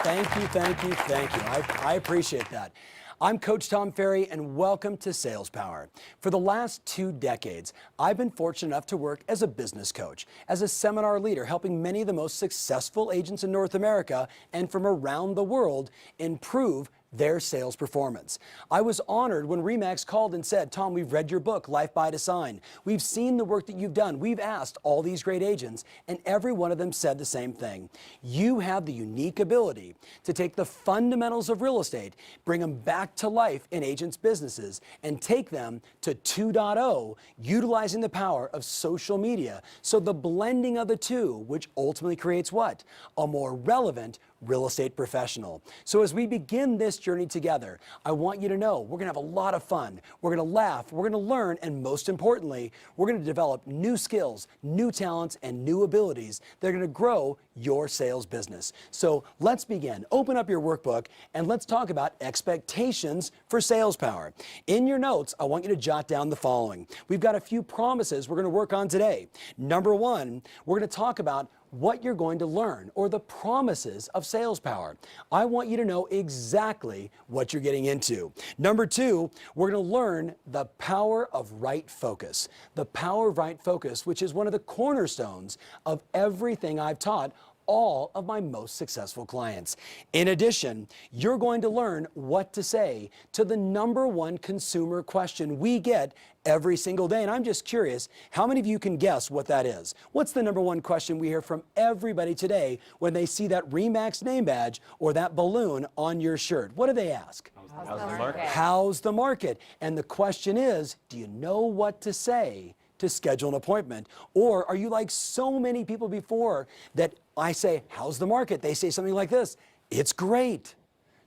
Thank you, thank you, thank you. I appreciate that. I'm Coach Tom Ferry, and welcome to Sales Power. For the last 2 decades, I've been fortunate enough to work as a business coach, as a seminar leader, helping many of the most successful agents in North America and from around the world improve their sales performance. I was honored when RE/MAX called and said, Tom, we've read your book, Life by Design. We've seen the work that you've done. We've asked all these great agents, and every one of them said the same thing. You have the unique ability to take the fundamentals of real estate, bring them back to life in agents' businesses, and take them to 2.0, utilizing the power of social media. So the blending of the two, which ultimately creates what? A more relevant real estate professional. So as we begin this journey together, I want you to know we're gonna have a lot of fun. We're gonna laugh, we're gonna learn, and most importantly, we're gonna develop new skills, new talents, and new abilities that are gonna grow your sales business. So let's begin. Open up your workbook and let's talk about expectations for sales power. In your notes, I want you to jot down the following. We've got a few promises we're gonna work on today. Number 1, we're gonna talk about what you're going to learn, or the promises of sales power. I want you to know exactly what you're getting into. Number 2, we're going to learn the power of right focus. The power of right focus, which is one of the cornerstones of everything I've taught all of my most successful clients. In addition, you're going to learn what to say to the number 1 consumer question we get every single day. And I'm just curious, how many of you can guess what that is? What's the number 1 question we hear from everybody today when they see that RE/MAX name badge or that balloon on your shirt? What do they ask? How's the market? How's the market? And the question is, do you know what to say to schedule an appointment? Or are you like so many people before that I say, how's the market? They say something like this, it's great.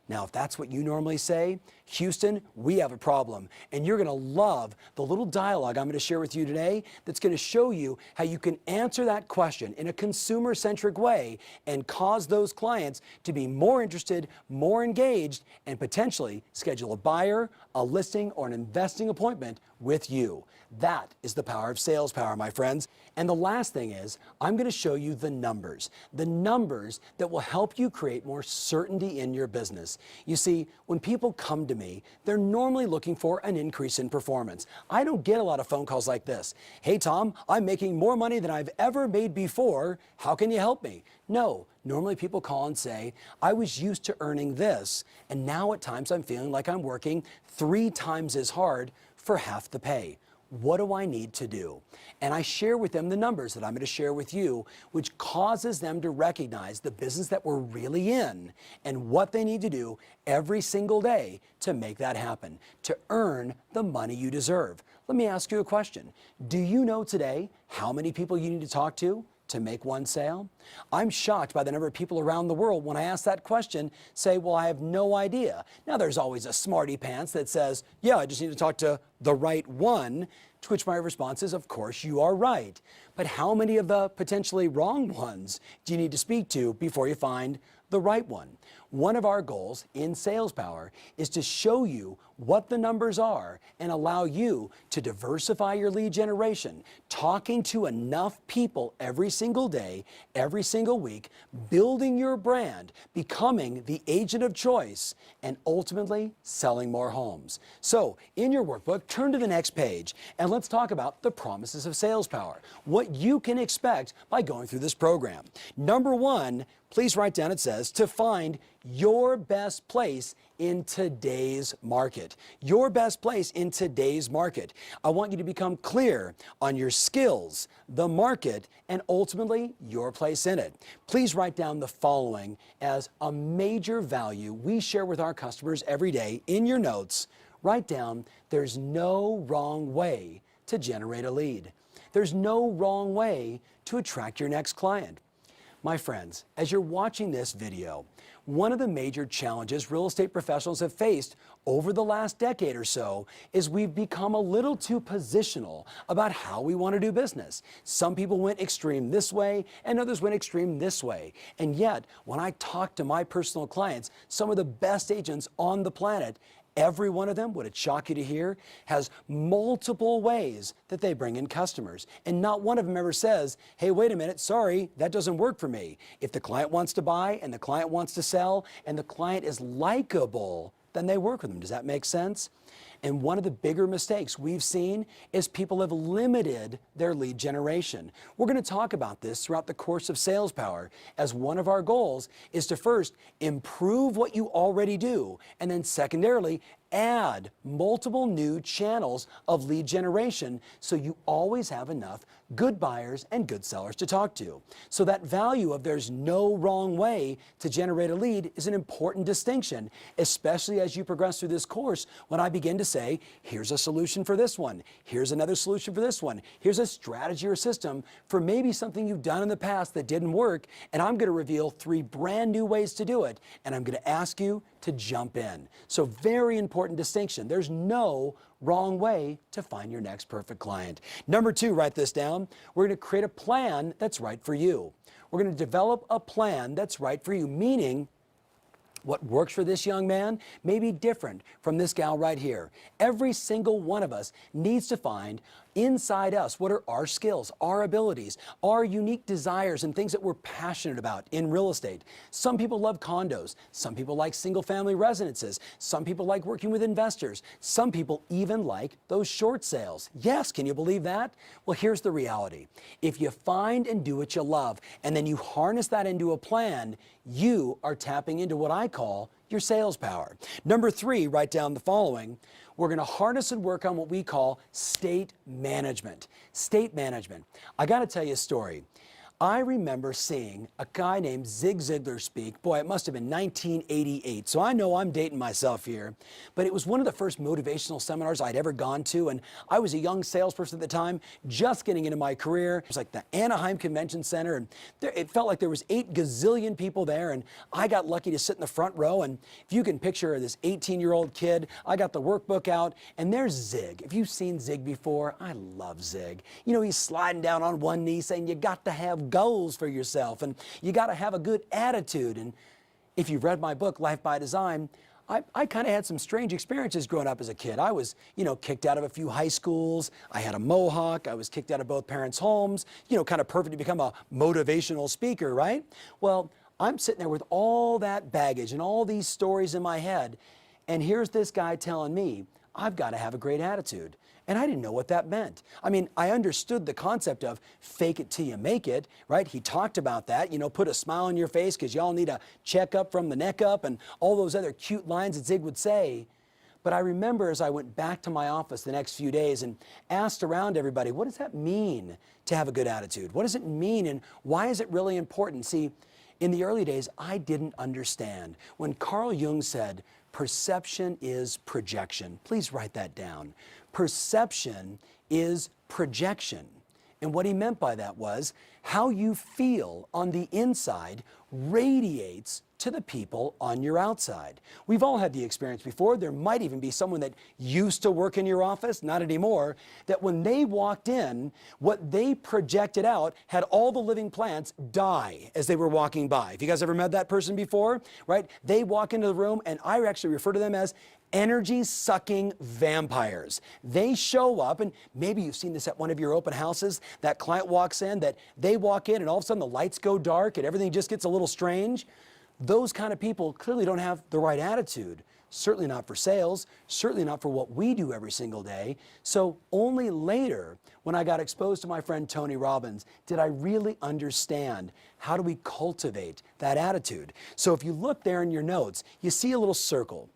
Now, if that's what you normally say, Houston, we have a problem. And you're gonna love the little dialogue I'm gonna share with you today that's gonna show you how you can answer that question in a consumer-centric way and cause those clients to be more interested, more engaged, and potentially schedule a buyer, a listing, or an investing appointment with you. That is the power of sales power, my friends. And the last thing is, I'm gonna show you the numbers that will help you create more certainty in your business. You see, when people come to me, they're normally looking for an increase in performance. I don't get a lot of phone calls like this. Hey Tom, I'm making more money than I've ever made before. How can you help me? No, normally people call and say, I was used to earning this, and now at times I'm feeling like I'm working 3 times as hard for half the pay. What do I need to do? And I share with them the numbers that I'm going to share with you, which causes them to recognize the business that we're really in and what they need to do every single day to make that happen, to earn the money you deserve. Let me ask you a question. Do you know today how many people you need to talk to make 1 sale? I'm shocked by the number of people around the world when I ask that question say, well, I have no idea. Now there's always a smarty pants that says, yeah, I just need to talk to the right one, to which my response is, of course, you are right. But how many of the potentially wrong ones do you need to speak to before you find the right one? One of our goals in Sales Power is to show you what the numbers are and allow you to diversify your lead generation, talking to enough people every single day, every single week, building your brand, becoming the agent of choice, and ultimately selling more homes. So in your workbook, turn to the next page and let's talk about the promises of sales power, what you can expect by going through this program. Number 1, please write down, it says, to find your best place in today's market. Your best place in today's market. I want you to become clear on your skills, the market, and ultimately your place in it. Please write down the following as a major value we share with our customers every day in your notes. Write down, there's no wrong way to generate a lead. There's no wrong way to attract your next client. My friends, as you're watching this video, one of the major challenges real estate professionals have faced over the last decade or so is we've become a little too positional about how we want to do business. Some people went extreme this way and others went extreme this way. And yet, when I talk to my personal clients, some of the best agents on the planet, Every one of them, would it shock you to hear, has multiple ways that they bring in customers. And not one of them ever says, hey, wait a minute, sorry, that doesn't work for me. If the client wants to buy and the client wants to sell and the client is likable, then they work with them. Does that make sense? And one of the bigger mistakes we've seen is people have limited their lead generation. We're going to talk about this throughout the course of Sales Power, as one of our goals is to first improve what you already do, and then secondarily, add multiple new channels of lead generation so you always have enough good buyers and good sellers to talk to. So that value of there's no wrong way to generate a lead is an important distinction, especially as you progress through this course when I begin to say, here's a solution for this one, here's another solution for this one, here's a strategy or system for maybe something you've done in the past that didn't work, and I'm going to reveal 3 brand new ways to do it, and I'm going to ask you to jump in. So very important distinction. There's no wrong way to find your next perfect client. Number 2, write this down. We're going to create a plan that's right for you. We're going to develop a plan that's right for you, meaning what works for this young man may be different from this gal right here. Every single one of us needs to find inside us what are our skills, our abilities, our unique desires and things that we're passionate about in real estate. Some people love condos. Some people like single-family residences. Some people like working with investors. Some people even like those short sales. Yes, can you believe that? Well, here's the reality. If you find and do what you love, and then you harness that into a plan, you are tapping into what I call your sales power. Number 3, write down the following. We're going to harness and work on what we call state management. State management. I got to tell you a story. I remember seeing a guy named Zig Ziglar speak. Boy, it must have been 1988. So I know I'm dating myself here, but it was one of the first motivational seminars I'd ever gone to. And I was a young salesperson at the time, just getting into my career. It was like the Anaheim Convention Center, and it felt like there was 8 gazillion people there. And I got lucky to sit in the front row. And if you can picture this 18-year-old kid, I got the workbook out, and there's Zig. If you've seen Zig before, I love Zig. You know, he's sliding down on one knee saying, you got to have goals for yourself, and you got to have a good attitude. And if you've read my book, Life by Design, I kind of had some strange experiences growing up as a kid. I was, kicked out of a few high schools. I had a mohawk. I was kicked out of both parents' homes, kind of perfect to become a motivational speaker, right? Well, I'm sitting there with all that baggage and all these stories in my head, and here's this guy telling me, I've got to have a great attitude. And I didn't know what that meant. I mean, I understood the concept of fake it till you make it, right? He talked about that, put a smile on your face because y'all need a checkup from the neck up and all those other cute lines that Zig would say. But I remember as I went back to my office the next few days and asked around everybody, what does that mean to have a good attitude? What does it mean and why is it really important? See, in the early days, I didn't understand. When Carl Jung said, perception is projection. Please write that down. Perception is projection. And what he meant by that was how you feel on the inside radiates to the people on your outside. We've all had the experience before. There might even be someone that used to work in your office, not anymore, that when they walked in, what they projected out had all the living plants die as they were walking by. Have you guys ever met that person before? Right? They walk into the room, and I actually refer to them as energy-sucking vampires. They show up, and maybe you've seen this at one of your open houses. That client walks in, that they walk in, and all of a sudden the lights go dark and everything just gets a little strange. Those kind of people clearly don't have the right attitude. Certainly not for sales, certainly not for what we do every single day. So only later, when I got exposed to my friend Tony Robbins, did I really understand how do we cultivate that attitude. So if you look there in your notes, you see a little circle.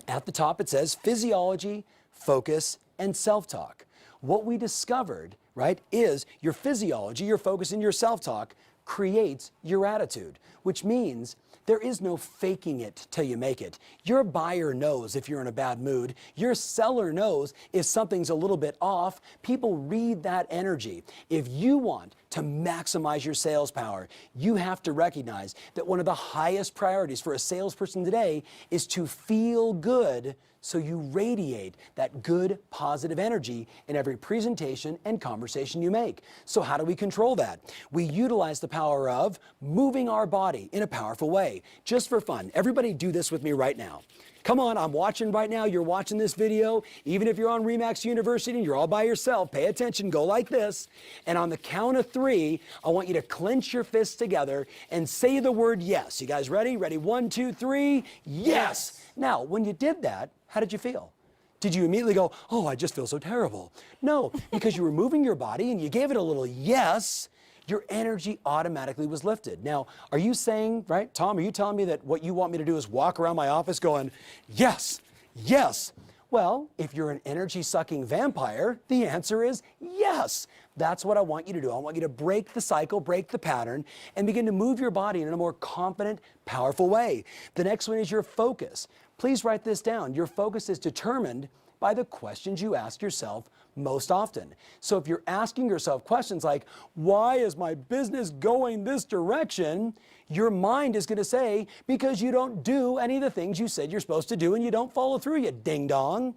At the top it says physiology, focus, and self-talk. What we discovered, right, is your physiology, your focus, and your self-talk creates your attitude, which means there is no faking it till you make it. Your buyer knows if you're in a bad mood. Your seller knows if something's a little bit off. People read that energy. If you want to maximize your sales power, you have to recognize that one of the highest priorities for a salesperson today is to feel good, so you radiate that good, positive energy in every presentation and conversation you make. So how do we control that? We utilize the power of moving our body in a powerful way, just for fun. Everybody do this with me right now. Come on, I'm watching right now. You're watching this video. Even if you're on RE/MAX University and you're all by yourself, pay attention, go like this. And on the count of 3, I want you to clench your fists together and say the word yes. You guys ready? Ready? 1, 2, 3. Yes. Now, when you did that, how did you feel? Did you immediately go, oh, I just feel so terrible? No, because you were moving your body and you gave it a little yes, your energy automatically was lifted. Now, are you saying, right, Tom, are you telling me that what you want me to do is walk around my office going, yes, yes? Well, if you're an energy-sucking vampire, the answer is yes. That's what I want you to do. I want you to break the cycle, break the pattern, and begin to move your body in a more confident, powerful way. The next one is your focus. Please write this down. Your focus is determined by the questions you ask yourself most often. So if you're asking yourself questions like, why is my business going this direction? Your mind is going to say, because you don't do any of the things you said you're supposed to do and you don't follow through, you ding dong.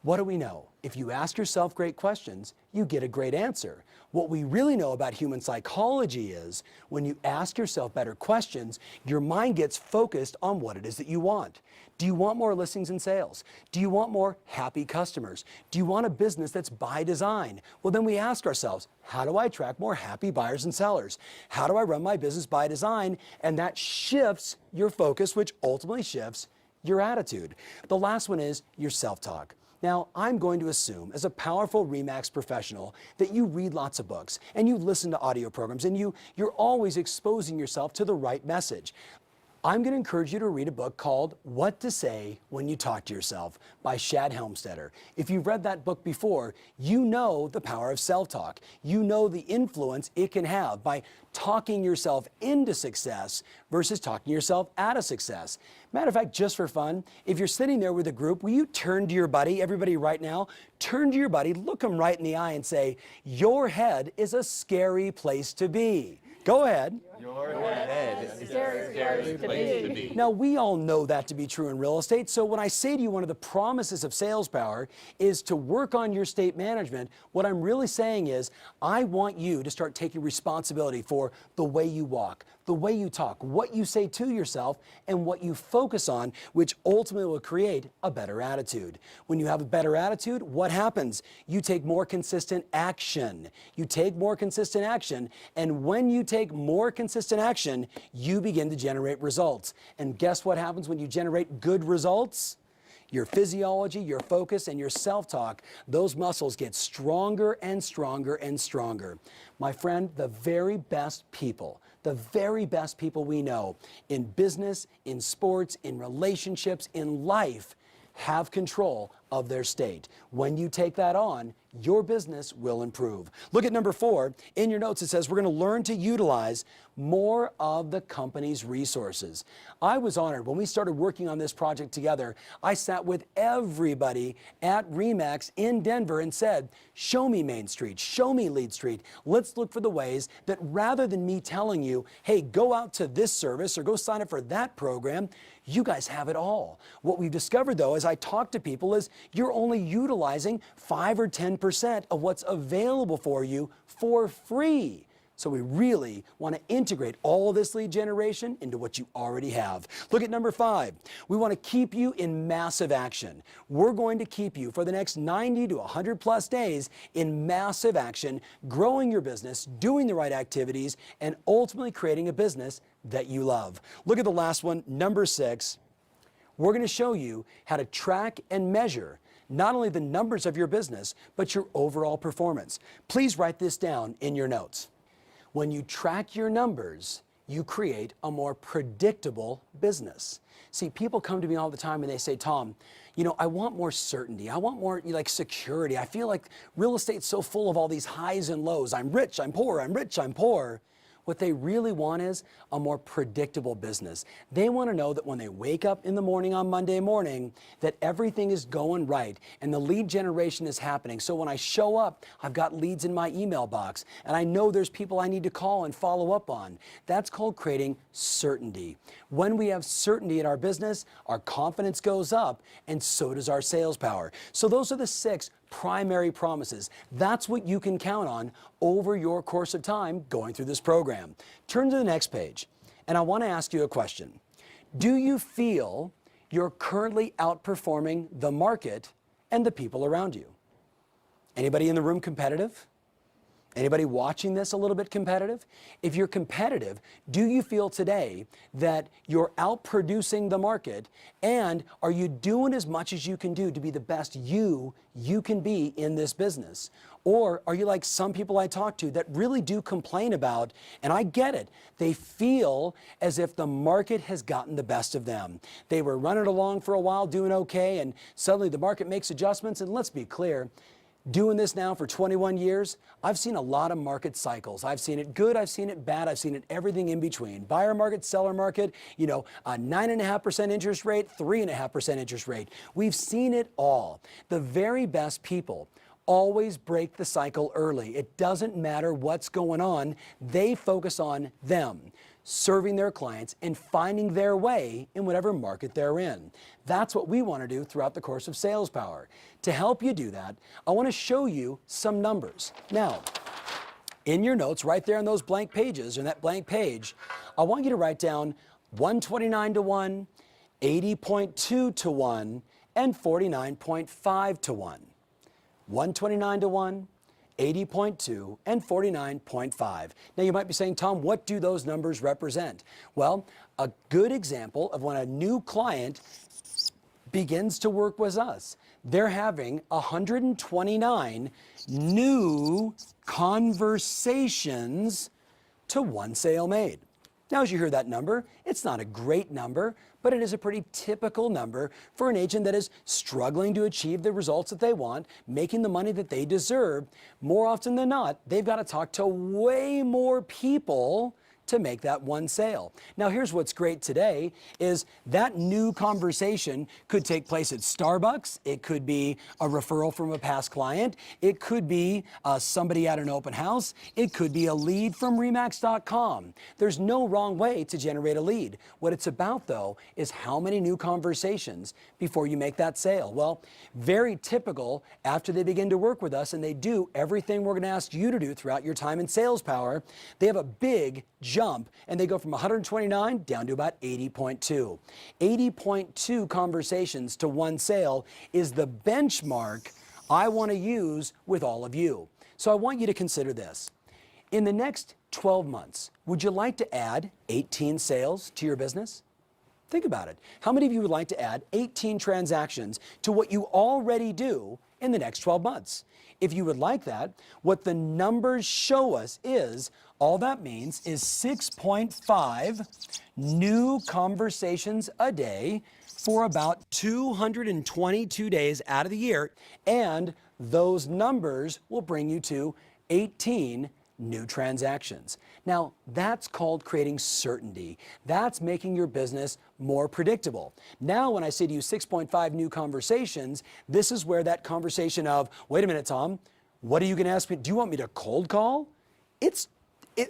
What do we know? If you ask yourself great questions, you get a great answer. What we really know about human psychology is when you ask yourself better questions, your mind gets focused on what it is that you want. Do you want more listings and sales? Do you want more happy customers? Do you want a business that's by design? Well, then we ask ourselves, how do I attract more happy buyers and sellers? How do I run my business by design? And that shifts your focus, which ultimately shifts your attitude. The last one is your self-talk. Now, I'm going to assume, as a powerful RE/MAX professional, that you read lots of books and you listen to audio programs and you're always exposing yourself to the right message. I'm going to encourage you to read a book called What to Say When You Talk to Yourself by Shad Helmstetter. If you've read that book before, you know the power of self-talk. You know the influence it can have by talking yourself into success versus talking yourself out of success. Matter of fact, just for fun, if you're sitting there with a group, will you turn to your buddy, everybody right now, turn to your buddy, look him right in the eye and say, your head is a scary place to be. Go ahead. Your head is a scary place to be. Now, we all know that to be true in real estate, so when I say to you one of the promises of sales power is to work on your state management, what I'm really saying is I want you to start taking responsibility for the way you walk, the way you talk, what you say to yourself, and what you focus on, which ultimately will create a better attitude. When you have a better attitude, what happens? You take more consistent action. You take more consistent action, and when you take more consistent action, you begin to generate results. And guess what happens when you generate good results? Your physiology, your focus, and your self-talk, those muscles get stronger and stronger and stronger. My friend, the very best people we know in business, in sports, in relationships, in life, have control of their state. When you take that on, your business will improve. Look at number 4. In your notes, it says we're going to learn to utilize more of the company's resources. I was honored when we started working on this project together. I sat with everybody at RE/MAX in Denver and said, show me Main Street, show me Lead Street. Let's look for the ways that rather than me telling you, hey, go out to this service or go sign up for that program, you guys have it all. What we've discovered, though, as I talk to people, is you're only utilizing 5 or 10% of what's available for you for free. So we really want to integrate all of this lead generation into what you already have. Look at number 5. We want to keep you in massive action. We're going to keep you for the next 90 to 100 plus days in massive action, growing your business, doing the right activities, and ultimately creating a business that you love. Look at the last one, number 6. We're going to show you how to track and measure not only the numbers of your business, but your overall performance. Please write this down in your notes. When you track your numbers, you create a more predictable business. See, people come to me all the time and they say, Tom, you know, I want more certainty. I want more like security. I feel like real estate's so full of all these highs and lows. I'm rich, I'm poor, I'm rich, I'm poor. What they really want is a more predictable business. They want to know that when they wake up in the morning on Monday morning, that everything is going right and the lead generation is happening. So when I show up, I've got leads in my email box and I know there's people I need to call and follow up on. That's called creating certainty. When we have certainty in our business, our confidence goes up and so does our sales power. So those are the 6 primary promises. That's what you can count on over your course of time going through this program. Turn to the next page, and I want to ask you a question. Do you feel you're currently outperforming the market and the people around you. Anybody in the room competitive? Anybody watching this a little bit competitive? If you're competitive, do you feel today that you're outproducing the market, and are you doing as much as you can do to be the best you can be in this business? Or are you like some people I talk to that really do complain about, and I get it, they feel as if the market has gotten the best of them. They were running along for a while doing okay, and suddenly the market makes adjustments, and let's be clear, doing this now for 21 years, I've seen a lot of market cycles. I've seen it good, I've seen it bad, I've seen it everything in between. Buyer market, seller market, a 9.5% interest rate, 3.5% interest rate. We've seen it all. The very best people always break the cycle early. It doesn't matter what's going on, they focus on them, serving their clients and finding their way in whatever market they're in. That's what we want to do throughout the course of Sales Power. To help you do that, I want to show you some numbers. Now, in your notes, right there on those blank pages, or that blank page, I want you to write down 129 to 1, 80.2 to 1, and 49.5 to 1. 129 to 1, 80.2, and 49.5. Now you might be saying, Tom, what do those numbers represent? Well, a good example of when a new client begins to work with us, they're having 129 new conversations to one sale made. Now, as you hear that number, it's not a great number, but it is a pretty typical number for an agent that is struggling to achieve the results that they want, making the money that they deserve. More often than not, they've got to talk to way more people to make that one sale. Now, here's what's great today is that new conversation could take place at Starbucks. It could be a referral from a past client. It could be somebody at an open house. It could be a lead from Remax.com. There's no wrong way to generate a lead. What it's about, though, is how many new conversations before you make that sale. Well, very typical after they begin to work with us and they do everything we're going to ask you to do throughout your time in Sales Power, they have a big jump and they go from 129 down to about 80.2. 80.2 conversations to one sale is the benchmark I want to use with all of you. So I want you to consider this. In the next 12 months, would you like to add 18 sales to your business? Think about it. How many of you would like to add 18 transactions to what you already do in the next 12 months? If you would like that, what the numbers show us is all that means is 6.5 new conversations a day for about 222 days out of the year, and those numbers will bring you to 18 new transactions. Now, that's called creating certainty. That's making your business more predictable. Now, when I say to you 6.5 new conversations, this is where that conversation of, wait a minute, Tom, what are you going to ask me? Do you want me to cold call?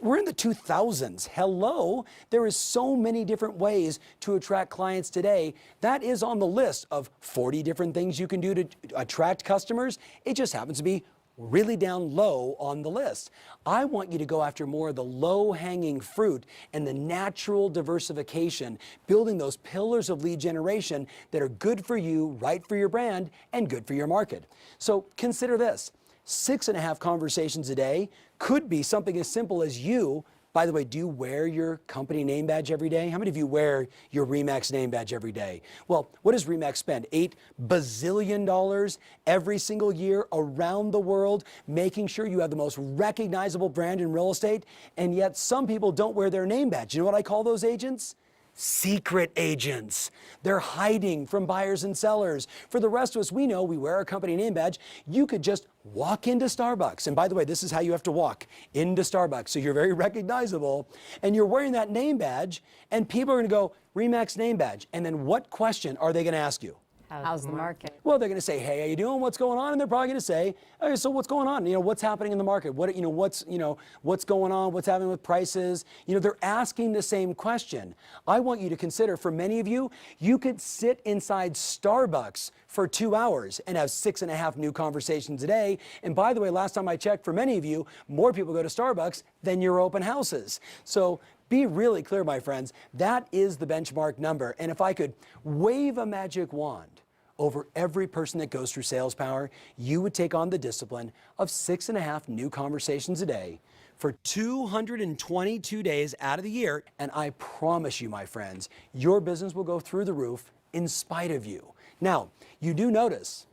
We're in the 2000s. Hello. There is so many different ways to attract clients today. That is on the list of 40 different things you can do to attract customers. It just happens to be really down low on the list. I want you to go after more of the low-hanging fruit and the natural diversification, building those pillars of lead generation that are good for you, right for your brand, and good for your market. So consider this. 6.5 conversations a day could be something as simple as you. By the way, do you wear your company name badge every day? How many of you wear your Remax name badge every day? Well, what does Remax spend? $8 bazillion every single year around the world, making sure you have the most recognizable brand in real estate, and yet some people don't wear their name badge. You know what I call those agents? Secret agents. They're hiding from buyers and sellers. For the rest of us, we know we wear our company name badge. You could just walk into Starbucks. And by the way, this is how you have to walk into Starbucks. So you're very recognizable. And you're wearing that name badge. And people are going to go, Remax name badge. And then what question are they going to ask you? How's the market? Well, they're going to say, hey, how you doing? What's going on? And they're probably going to say, okay, so what's going on? What's happening in the market? What's going on? What's happening with prices? They're asking the same question. I want you to consider, for many of you, you could sit inside Starbucks for 2 hours and have 6.5 new conversations a day. And by the way, last time I checked, for many of you, more people go to Starbucks than your open houses. So Be really clear, my friends, that is the benchmark number. And if I could wave a magic wand over every person that goes through Sales Power, you would take on the discipline of 6.5 new conversations a day for 222 days out of the year. And I promise you, my friends, your business will go through the roof in spite of you. Now, you do notice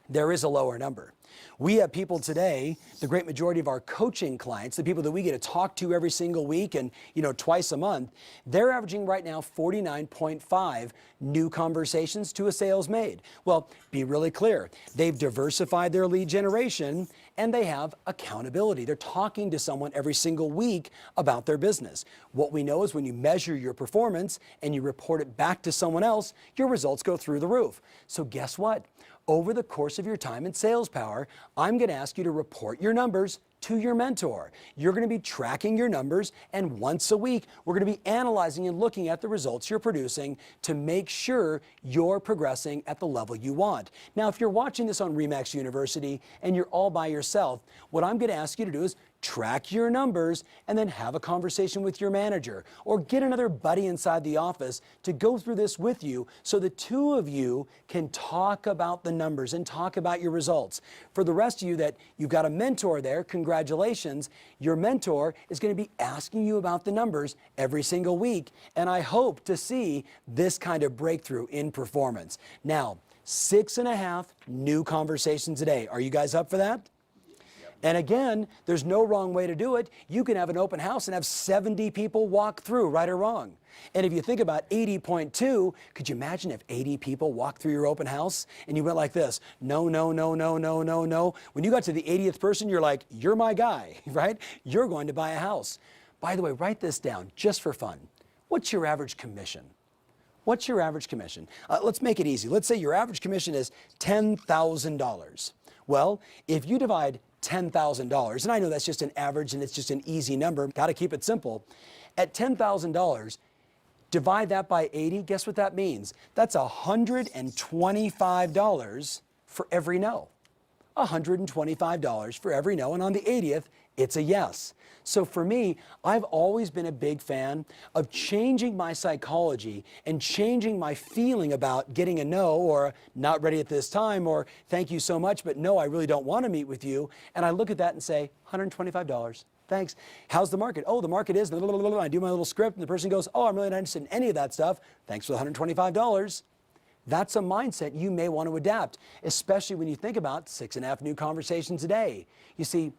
there is a lower number. We have people today, the great majority of our coaching clients, the people that we get to talk to every single week and twice a month, they're averaging right now 49.5 new conversations to a sales made. Well, be really clear. They've diversified their lead generation and they have accountability. They're talking to someone every single week about their business. What we know is when you measure your performance and you report it back to someone else, your results go through the roof. So guess what? Over the course of your time in Sales Power, I'm going to ask you to report your numbers to your mentor. You're going to be tracking your numbers, and once a week, we're going to be analyzing and looking at the results you're producing to make sure you're progressing at the level you want. Now, if you're watching this on RE/MAX University and you're all by yourself, what I'm going to ask you to do is track your numbers and then have a conversation with your manager or get another buddy inside the office to go through this with you so the two of you can talk about the numbers and talk about your results. For the rest of you that you've got a mentor there, congratulations. Your mentor is going to be asking you about the numbers every single week, and I hope to see this kind of breakthrough in performance. Now, 6.5 new conversations a day. Are you guys up for that? And again, there's no wrong way to do it. You can have an open house and have 70 people walk through, right or wrong. And if you think about 80.2, could you imagine if 80 people walked through your open house and you went like this, no, no, no, no, no, no, no. When you got to the 80th person, you're like, you're my guy, right? You're going to buy a house. By the way, write this down just for fun. What's your average commission? What's your average commission? Let's make it easy. Let's say your average commission is $10,000. Well, if you divide $10,000, and I know that's just an average and it's just an easy number, got to keep it simple. At $10,000, divide that by 80, guess what that means? That's $125 for every no. $125 for every no, and on the 80th, it's a yes. So for me, I've always been a big fan of changing my psychology and changing my feeling about getting a no or not ready at this time or thank you so much, but no, I really don't want to meet with you. And I look at that and say, $125. Thanks. How's the market? Oh, the market is, I do my little script and the person goes, oh, I'm really not interested in any of that stuff. Thanks for the $125. That's a mindset you may want to adapt, especially when you think about 6.5 new conversations a day. You see,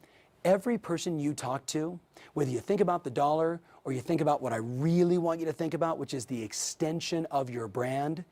every person you talk to, whether you think about the dollar or you think about what I really want you to think about, which is the extension of your brand,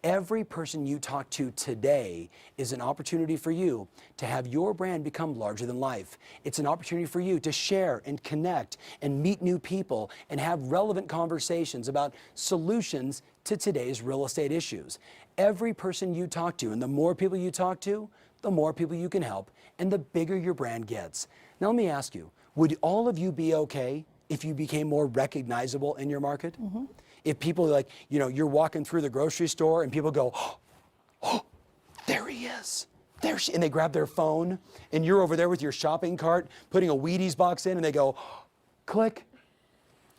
every person you talk to today is an opportunity for you to have your brand become larger than life. It's an opportunity for you to share and connect and meet new people and have relevant conversations about solutions to today's real estate issues. Every person you talk to, and the more people you talk to, the more people you can help, and the bigger your brand gets. Now let me ask you, would all of you be okay if you became more recognizable in your market? Mm-hmm. If people like, you're walking through the grocery store and people go, oh, there he is. There she, and they grab their phone and you're over there with your shopping cart, putting a Wheaties box in and they go, click,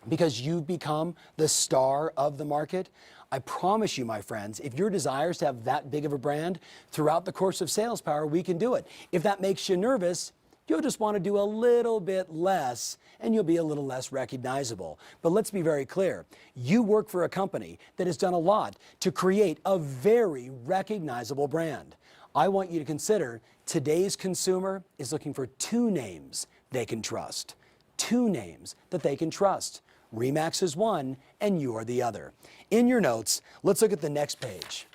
because you've become the star of the market. I promise you, my friends, if your desire is to have that big of a brand, throughout the course of Sales Power, we can do it. If that makes you nervous, you'll just want to do a little bit less and you'll be a little less recognizable. But let's be very clear. You work for a company that has done a lot to create a very recognizable brand. I want you to consider today's consumer is looking for 2 names they can trust. 2 names that they can trust. RE/MAX is one and you're the other. In your notes, let's look at the next page.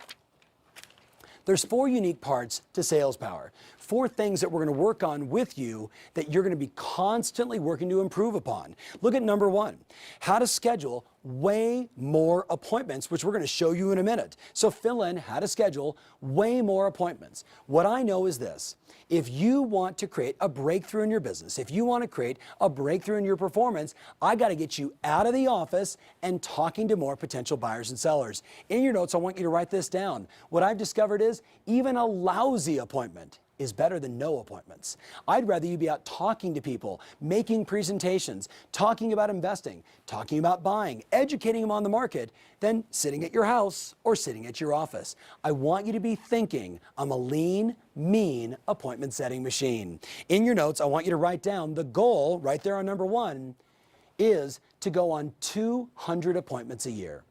There's 4 unique parts to Sales Power. 4 things that we're going to work on with you that you're going to be constantly working to improve upon. Look at number 1, how to schedule way more appointments, which we're going to show you in a minute. So fill in how to schedule way more appointments. What I know is this. If you want to create a breakthrough in your business, if you want to create a breakthrough in your performance, I got to get you out of the office and talking to more potential buyers and sellers. In your notes, I want you to write this down. What I've discovered is even a lousy appointment is better than no appointments. I'd rather you be out talking to people, making presentations, talking about investing, talking about buying, educating them on the market, than sitting at your house or sitting at your office. I want you to be thinking, I'm a lean, mean appointment setting machine. In your notes, I want you to write down the goal right there on number 1 is to go on 200 appointments a year.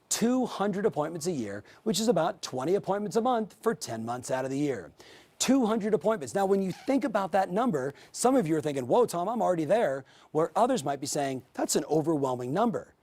200 appointments a year, which is about 20 appointments a month for 10 months out of the year. 200 appointments. Now, when you think about that number, some of you are thinking, whoa, Tom, I'm already there, where others might be saying, that's an overwhelming number.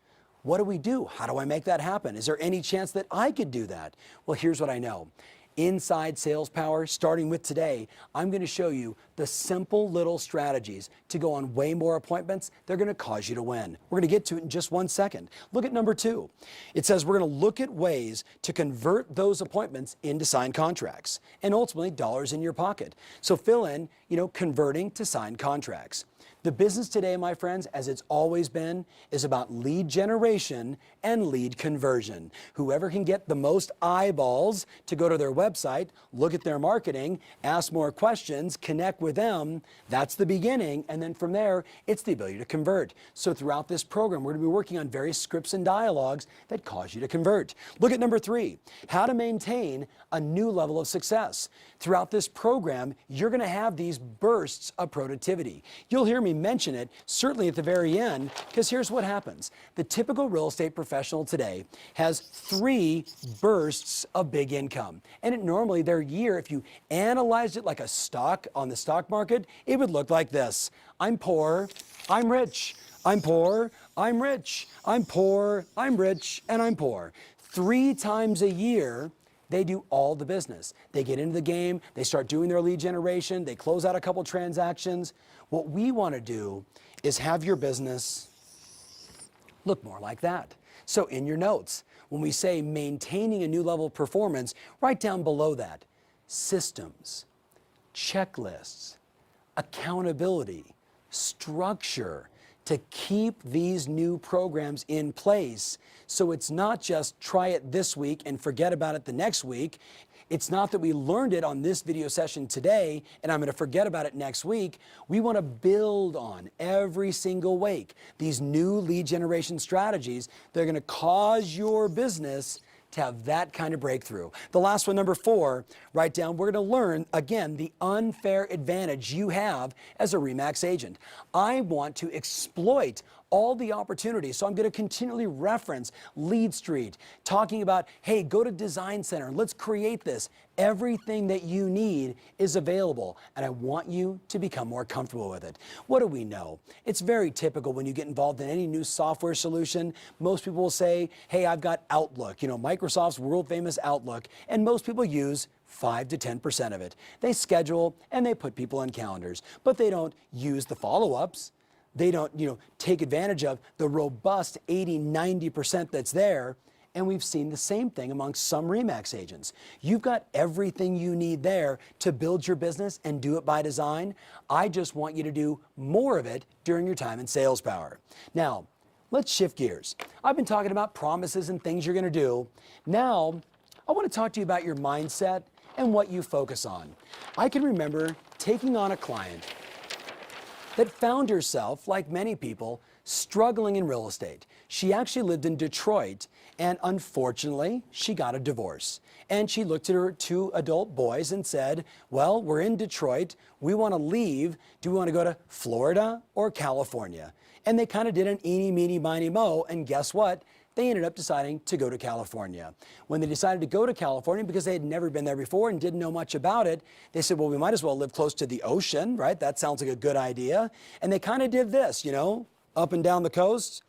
What do we do? How do I make that happen? Is there any chance that I could do that? Well, here's what I know. Inside Sales Power, starting with today, I'm going to show you the simple little strategies to go on way more appointments. They're going to cause you to win. We're going to get to it in just 1 second. Look at number 2. It says we're going to look at ways to convert those appointments into signed contracts and ultimately dollars in your pocket. So fill in, converting to signed contracts. The business today, my friends, as it's always been, is about lead generation and lead conversion. Whoever can get the most eyeballs to go to their website, look at their marketing, ask more questions, connect with them, that's the beginning. And then from there, it's the ability to convert. So throughout this program, we're going to be working on various scripts and dialogues that cause you to convert. Look at number 3, how to maintain a new level of success. Throughout this program, you're going to have these bursts of productivity. You'll hear me mention it certainly at the very end, because here's what happens. The typical real estate professional today has 3 bursts of big income. And normally their year, if you analyzed it like a stock on the stock market, it would look like this. I'm poor, I'm rich. I'm poor, I'm rich. I'm poor, I'm rich, and I'm poor. 3 times a year, they do all the business. They get into the game, they start doing their lead generation, they close out a couple transactions. What we want to do is have your business look more like that. So in your notes, when we say maintaining a new level of performance, write down below that systems, checklists, accountability, structure, to keep these new programs in place. So it's not just try it this week and forget about it the next week. It's not that we learned it on this video session today and I'm going to forget about it next week. We want to build on every single week these new lead generation strategies that are going to cause your business to have that kind of breakthrough. The last one, number 4, write down, we're going to learn, again, the unfair advantage you have as a RE/MAX agent. I want to exploit all the opportunities. So I'm going to continually reference Lead Street, talking about, hey, go to Design Center, let's create this. Everything that you need is available, and I want you to become more comfortable with it. What do we know? It's very typical when you get involved in any new software solution. Most people will say, hey, I've got Outlook, Microsoft's world famous Outlook, and most people use 5 to 10% of it. They schedule and they put people on calendars, but they don't use the follow-ups. They don't, take advantage of the robust 80, 90% that's there. And we've seen the same thing amongst some RE/MAX agents. You've got everything you need there to build your business and do it by design. I just want you to do more of it during your time in Sales Power. Now, let's shift gears. I've been talking about promises and things you're going to do. Now, I want to talk to you about your mindset and what you focus on. I can remember taking on a client that found herself, like many people, struggling in real estate. She actually lived in Detroit, and unfortunately, she got a divorce. And she looked at her 2 adult boys and said, well, we're in Detroit, we want to leave. Do we want to go to Florida or California? And they kind of did an eeny, meeny, miny, mo, and guess what? They ended up deciding to go to California. When they decided to go to California, because they had never been there before and didn't know much about it, they said, well, we might as well live close to the ocean, right? That sounds like a good idea. And they kind of did this, up and down the coast,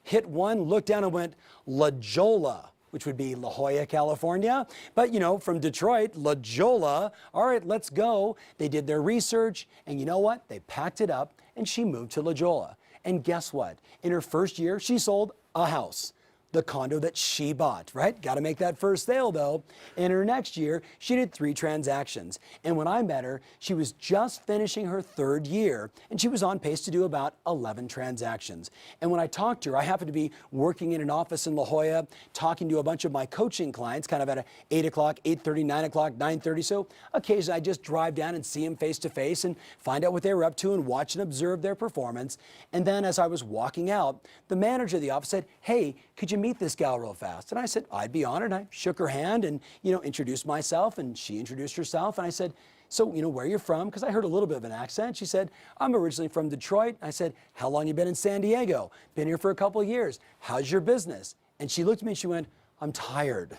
hit one, looked down and went La Jolla, which would be La Jolla, California. But, from Detroit, La Jolla, all right, let's go. They did their research, and you know what? They packed it up, and she moved to La Jolla. And guess what? In her first year, she sold a house. the condo that she bought, right? Got to make that first sale though. In her next year, she did 3 transactions. And when I met her, she was just finishing her 3rd year and she was on pace to do about 11 transactions. And when I talked to her, I happened to be working in an office in La Jolla, talking to a bunch of my coaching clients, kind of at 8 o'clock, 8:30, 9 o'clock, 9:30. So occasionally I just drive down and see them face to face and find out what they were up to and watch and observe their performance. And then as I was walking out, the manager of the office said, "Hey, could you meet this gal real fast?" And I said, "I'd be honored." I shook her hand and, introduced myself, and she introduced herself. And I said, "So, where you're from?" Because I heard a little bit of an accent. She said, "I'm originally from Detroit." I said, "How long you been in San Diego?" "Been here for a couple of years." "How's your business?" And she looked at me and she went, "I'm tired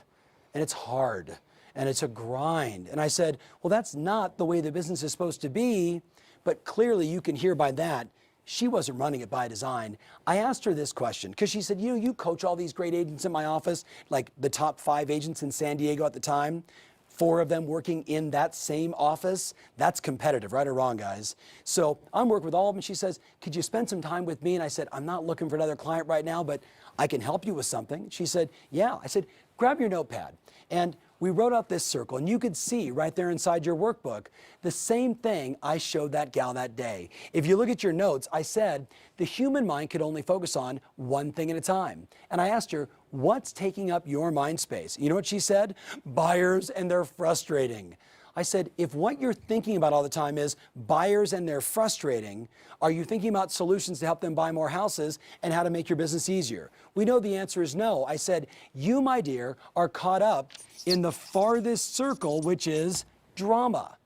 and it's hard and it's a grind." And I said, "Well, that's not the way the business is supposed to be." But clearly you can hear by that, she wasn't running it by design. I asked her this question because she said, "You coach all these great agents in my office, like the top 5 agents in San Diego at the time, 4 of them working in that same office. That's competitive, right or wrong, guys?" So I'm working with all of them. She says, "Could you spend some time with me?" And I said, "I'm not looking for another client right now, but I can help you with something." She said, "Yeah." I said, "Grab your notepad." And we wrote out this circle, and you could see right there inside your workbook the same thing I showed that gal that day. If you look at your notes, I said the human mind could only focus on one thing at a time. And I asked her, "What's taking up your mind space?" You know what she said? "Buyers and they're frustrating." I said, if what you're thinking about all the time is buyers and they're frustrating, are you thinking about solutions to help them buy more houses and how to make your business easier? We know the answer is no. I said, you, my dear, are caught up in the farthest circle, which is drama.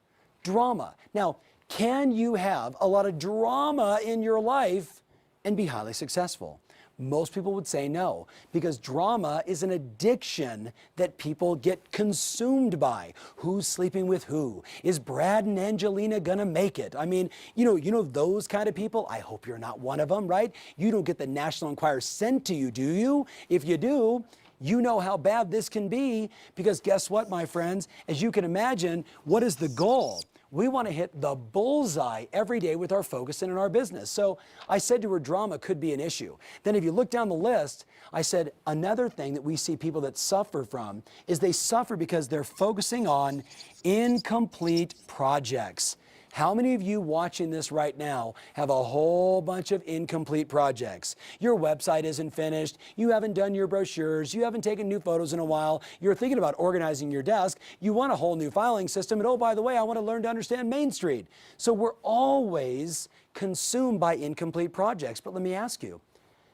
Drama. Now, can you have a lot of drama in your life and be highly successful? Most people would say no, because drama is an addiction that people get consumed by. Who's sleeping with who? Is Brad and Angelina gonna make it? I mean, you know those kind of people? I hope you're not one of them, right? You don't get the National Enquirer sent to you, do you? If you do, you know how bad this can be, because guess what, my friends? As you can imagine, what is the goal? We want to hit the bullseye every day with our focus and in our business. So I said to her, drama could be an issue. Then if you look down the list, I said another thing that we see people that suffer from is they suffer because they're focusing on incomplete projects. How many of you watching this right now have a whole bunch of incomplete projects? Your website isn't finished, you haven't done your brochures, you haven't taken new photos in a while, you're thinking about organizing your desk, you want a whole new filing system, and oh, by the way, I want to learn to understand Main Street. So we're always consumed by incomplete projects. But let me ask you,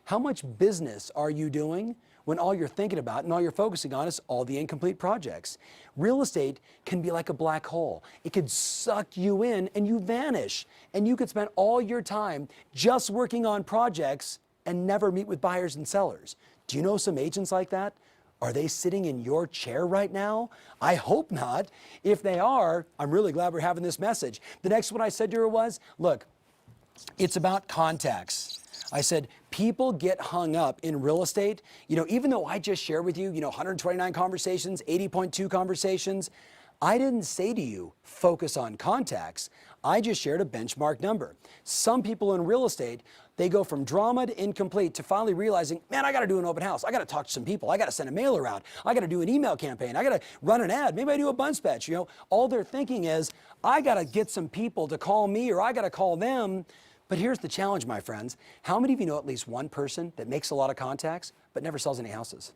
how much business are you doing when all you're thinking about and all you're focusing on is all the incomplete projects? Real estate can be like a black hole. It could suck you in and you vanish. And you could spend all your time just working on projects and never meet with buyers and sellers. Do you know some agents like that? Are they sitting in your chair right now? I hope not. If they are, I'm really glad we're having this message. The next one I said to her was, look, it's about contacts. I said, people get hung up in real estate. Even though I just shared with you, 129 conversations, 80.2 conversations, I didn't say to you, focus on contacts. I just shared a benchmark number. Some people in real estate, they go from drama to incomplete to finally realizing, man, I got to do an open house. I got to talk to some people. I got to send a mail around. I got to do an email campaign. I got to run an ad. Maybe I do a bunch batch. All they're thinking is, I got to get some people to call me, or I got to call them. But here's the challenge, my friends. How many of you know at least one person that makes a lot of contacts but never sells any houses?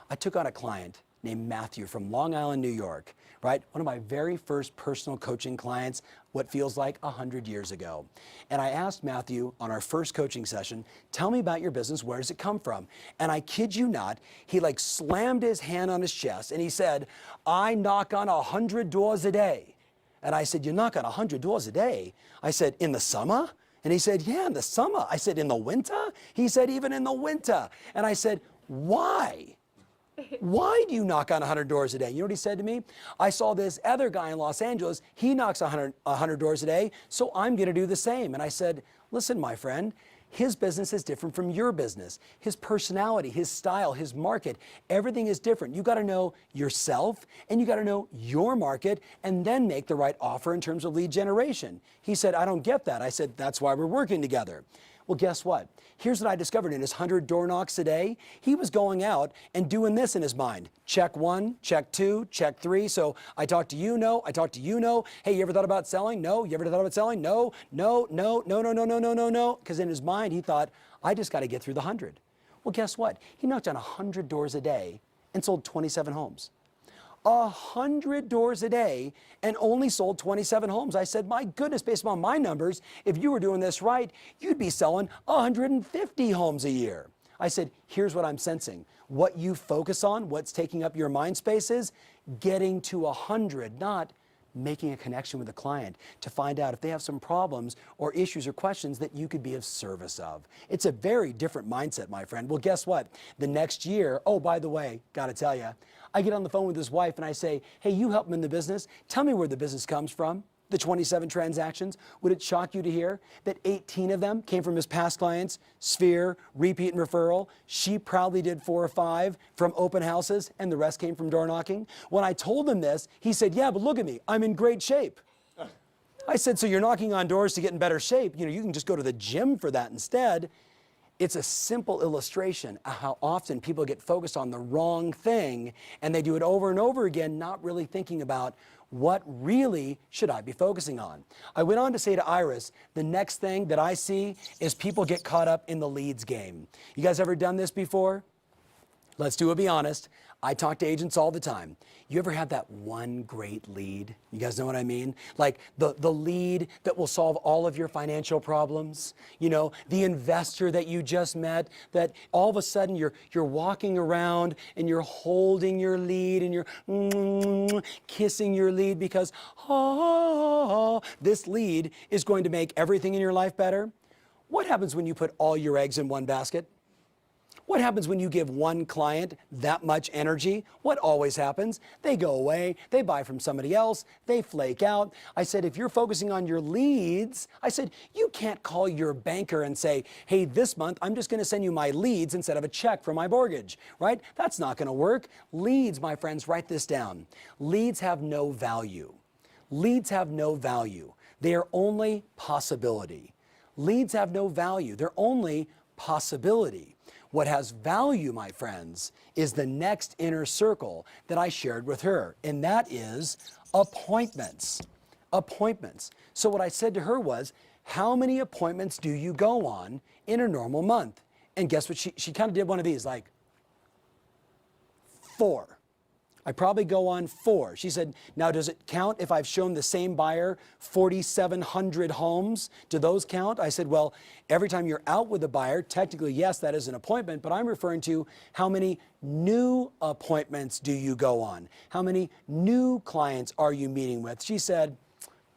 I took on a client named Matthew from Long Island, New York, right? One of my very first personal coaching clients, what feels like 100 years ago. And I asked Matthew on our first coaching session, tell me about your business, where does it come from? And I kid you not, he slammed his hand on his chest and he said, I knock on 100 doors a day. And I said, you knock on 100 doors a day? I said, in the summer? And he said, yeah, in the summer. I said, in the winter? He said, even in the winter. And I said, why? Why do you knock on 100 doors a day? You know what he said to me? I saw this other guy in Los Angeles. He knocks 100 doors a day, so I'm going to do the same. And I said, listen, my friend, his business is different from your business. His personality, his style, his market, everything is different. You got to know yourself and you got to know your market and then make the right offer in terms of lead generation. He said, I don't get that. I said, that's why we're working together. Well, guess what? Here's what I discovered in his 100 door knocks a day. He was going out and doing this in his mind. Check 1, check 2, check 3. So I talked to you, no. I talked to you, no. Hey, you ever thought about selling? No. You ever thought about selling? No, no, no, no, no, no, no, no, no, no. Because in his mind, he thought, I just got to get through the 100. Well, guess what? He knocked on 100 doors a day and sold 27 homes. 100 doors a day and only sold 27 homes. I said, my goodness, based on my numbers, if you were doing this right, you'd be selling 150 homes a year. I said, here's what I'm sensing. What you focus on, what's taking up your mind space is getting to 100, not making a connection with the client to find out if they have some problems or issues or questions that you could be of service of. It's a very different mindset, my friend. Well, guess what? The next year, oh, by the way, gotta tell you, I get on the phone with his wife and I say, hey, you help him in the business. Tell me where the business comes from. The 27 transactions. Would it shock you to hear that 18 of them came from his past clients, Sphere, repeat and referral? She proudly did 4 or 5 from open houses and the rest came from door knocking. When I told him this, he said, yeah, but look at me, I'm in great shape. I said, so you're knocking on doors to get in better shape. You know, you can just go to the gym for that instead. It's a simple illustration of how often people get focused on the wrong thing and they do it over and over again, not really thinking about what really should I be focusing on. I went on to say to Iris, the next thing that I see is people get caught up in the leads game. You guys ever done this before? Let's do it, be honest. I talk to agents all the time. You ever had that one great lead? You guys know what I mean? Like the lead that will solve all of your financial problems. You know, the investor that you just met, that all of a sudden you're walking around and you're holding your lead and you're kissing your lead because this lead is going to make everything in your life better. What happens when you put all your eggs in one basket? What happens when you give one client that much energy? What always happens? They go away, they buy from somebody else, they flake out. I said, if you're focusing on your leads, I said, you can't call your banker and say, hey, this month I'm just gonna send you my leads instead of a check for my mortgage, right? That's not gonna work. Leads, my friends, write this down. Leads have no value. Leads have no value. They are only possibility. Leads have no value. They're only possibility. What has value, my friends, is the next inner circle that I shared with her, and that is appointments. Appointments. So what I said to her was, how many appointments do you go on in a normal month? And guess what? She kind of did one of these, like 4. I probably go on 4. She said, now does it count if I've shown the same buyer 4,700 homes? Do those count? I said, well, every time you're out with a buyer, technically, yes, that is an appointment, but I'm referring to how many new appointments do you go on? How many new clients are you meeting with? She said,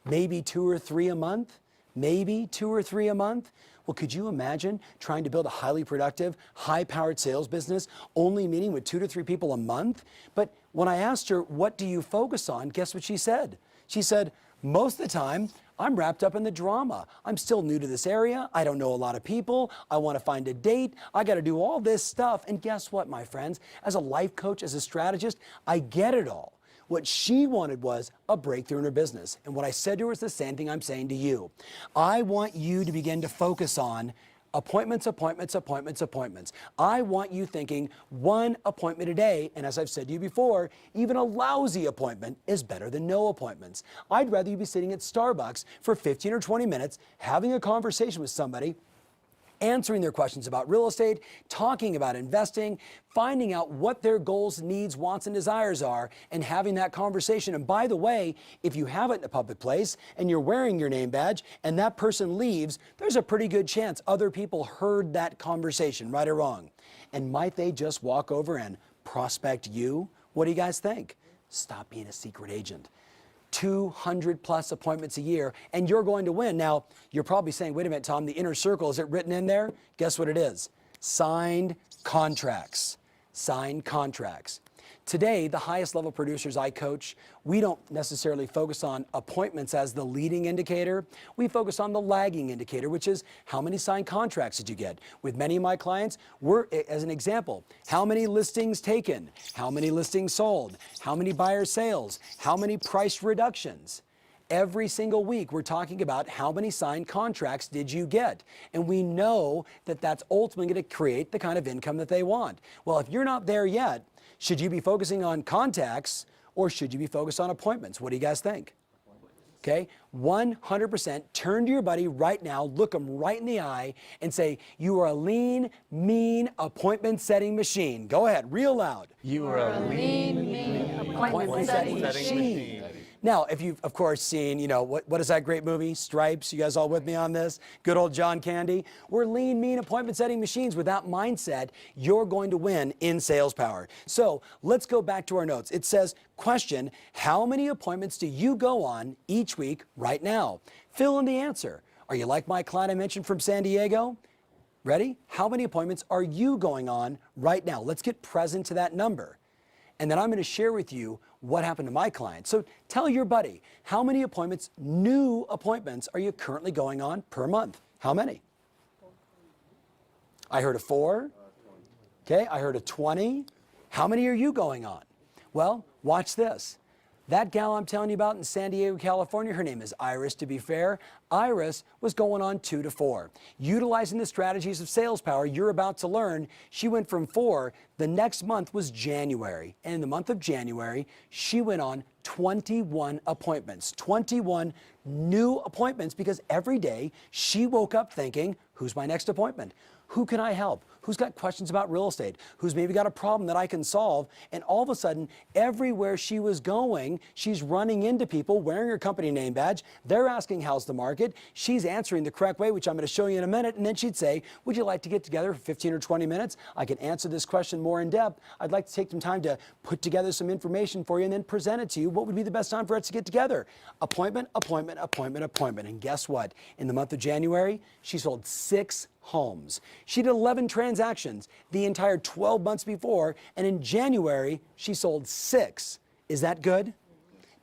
maybe 2 or 3 a month. Maybe 2 or 3 a month. Well, could you imagine trying to build a highly productive, high-powered sales business, only meeting with 2 to 3 people a month? But when I asked her, what do you focus on? Guess what she said? She said, most of the time, I'm wrapped up in the drama. I'm still new to this area. I don't know a lot of people. I want to find a date. I got to do all this stuff. And guess what, my friends? As a life coach, as a strategist, I get it all. What she wanted was a breakthrough in her business. And what I said to her is the same thing I'm saying to you. I want you to begin to focus on appointments, appointments, appointments, appointments. I want you thinking 1 appointment a day. And as I've said to you before, even a lousy appointment is better than no appointments. I'd rather you be sitting at Starbucks for 15 or 20 minutes, having a conversation with somebody, answering their questions about real estate, talking about investing, finding out what their goals, needs, wants, and desires are, and having that conversation. And by the way, if you have it in a public place and you're wearing your name badge and that person leaves, there's a pretty good chance other people heard that conversation, right or wrong. And might they just walk over and prospect you? What do you guys think? Stop being a secret agent. 200 plus appointments a year, and you're going to win. Now, you're probably saying, wait a minute, Tom, the inner circle, is it written in there? Guess what it is? Signed contracts. Signed contracts. Today, the highest level producers I coach, we don't necessarily focus on appointments as the leading indicator. We focus on the lagging indicator, which is how many signed contracts did you get? With many of my clients, as an example, how many listings taken? How many listings sold? How many buyer sales? How many price reductions? Every single week, we're talking about how many signed contracts did you get? And we know that that's ultimately going to create the kind of income that they want. Well, if you're not there yet, should you be focusing on contacts or should you be focused on appointments? What do you guys think? Okay, 100% turn to your buddy right now, look him right in the eye and say, you are a lean, mean appointment setting machine. Go ahead, real loud. You are a lean, mean Appointment setting machine. Now, if you've, of course, seen, you know, what is that great movie, Stripes? You guys all with me on this? Good old John Candy. We're lean, mean appointment setting machines. With that mindset, you're going to win in sales power. So let's go back to our notes. It says, question, how many appointments do you go on each week right now? Fill in the answer. Are you like my client I mentioned from San Diego? Ready? How many appointments are you going on right now? Let's get present to that number. And then I'm going to share with you what happened to my client. So tell your buddy, how many appointments, new appointments, are you currently going on per month? How many? I heard a 4. Okay, I heard a 20. How many are you going on? Well, watch this. That gal I'm telling you about in San Diego, California, her name is Iris, to be fair. Iris was going on 2 to 4. Utilizing the strategies of sales power you're about to learn, she went from 4. The next month was January. And in the month of January, she went on 21 appointments, 21 new appointments, because every day she woke up thinking, who's my next appointment? Who can I help? Who's got questions about real estate? Who's maybe got a problem that I can solve? And all of a sudden, everywhere she was going, she's running into people wearing her company name badge. They're asking, how's the market? She's answering the correct way, which I'm going to show you in a minute. And then she'd say, would you like to get together for 15 or 20 minutes? I can answer this question more in depth. I'd like to take some time to put together some information for you and then present it to you. What would be the best time for us to get together? Appointment, appointment, appointment, appointment. And guess what? In the month of January, she sold 6 homes. She did 11 transactions the entire 12 months before, and in January, she sold 6. Is that good?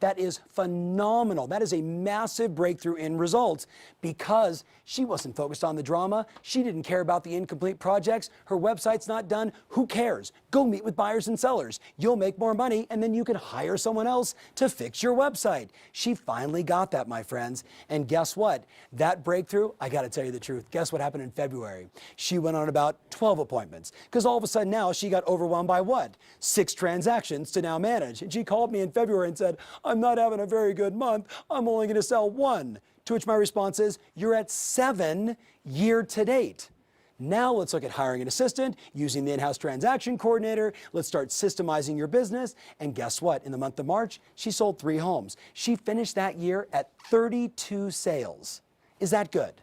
That is phenomenal. That is a massive breakthrough in results because she wasn't focused on the drama. She didn't care about the incomplete projects. Her website's not done. Who cares? Go meet with buyers and sellers. You'll make more money and then you can hire someone else to fix your website. She finally got that, my friends. And guess what? That breakthrough, I got to tell you the truth. Guess what happened in February? She went on about 12 appointments because all of a sudden now she got overwhelmed by what? 6 transactions to now manage. And she called me in February and said, I'm not having a very good month. I'm only going to sell 1. To which my response is, you're at 7 year to date. Now let's look at hiring an assistant, using the in-house transaction coordinator. Let's start systemizing your business. And guess what? In the month of March, she sold 3 homes. She finished that year at 32 sales. Is that good?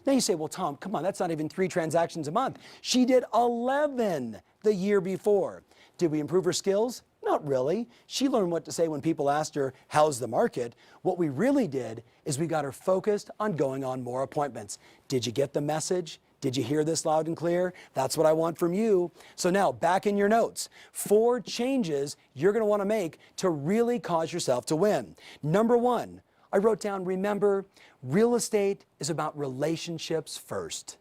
Now you say, well, Tom, come on, that's not even 3 transactions a month. She did 11 the year before. Did we improve her skills? Not really. She learned what to say when people asked her, how's the market? What we really did is we got her focused on going on more appointments. Did you get the message? Did you hear this loud and clear? That's what I want from you. So now, back in your notes, 4 changes you're going to want to make to really cause yourself to win. Number 1, I wrote down, remember, real estate is about relationships first.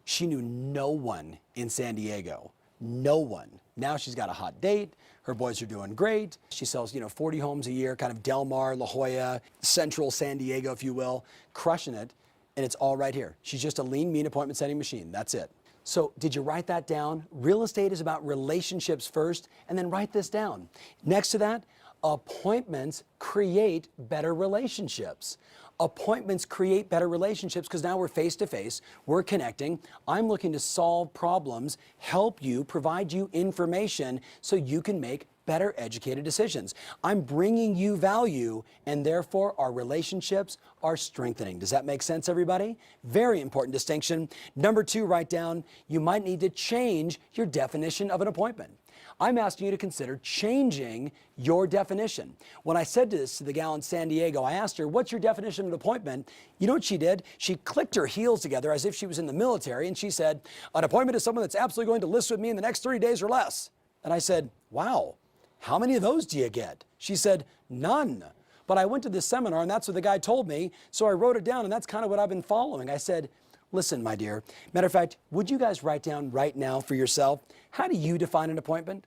She knew no one in San Diego. No one. Now she's got a hot date. Her boys are doing great. She sells, 40 homes a year, kind of Del Mar, La Jolla, central San Diego, if you will, crushing it. And it's all right here. She's just a lean, mean appointment setting machine. That's it. So did you write that down? Real estate is about relationships first, and then write this down. Next to that, appointments create better relationships. Appointments create better relationships because now we're face to face, we're connecting. I'm looking to solve problems, help you, provide you information so you can make better educated decisions. I'm bringing you value and therefore our relationships are strengthening. Does that make sense, everybody? Very important distinction. Number 2, write down, you might need to change your definition of an appointment. I'm asking you to consider changing your definition. When I said this to the gal in San Diego, I asked her, what's your definition of an appointment? You know what she did? She clicked her heels together as if she was in the military, and she said, an appointment is someone that's absolutely going to list with me in the next 30 days or less. And I said, wow, how many of those do you get? She said, none. But I went to this seminar, and that's what the guy told me, so I wrote it down, and that's kind of what I've been following. I said, listen, my dear, matter of fact, would you guys write down right now for yourself, how do you define an appointment?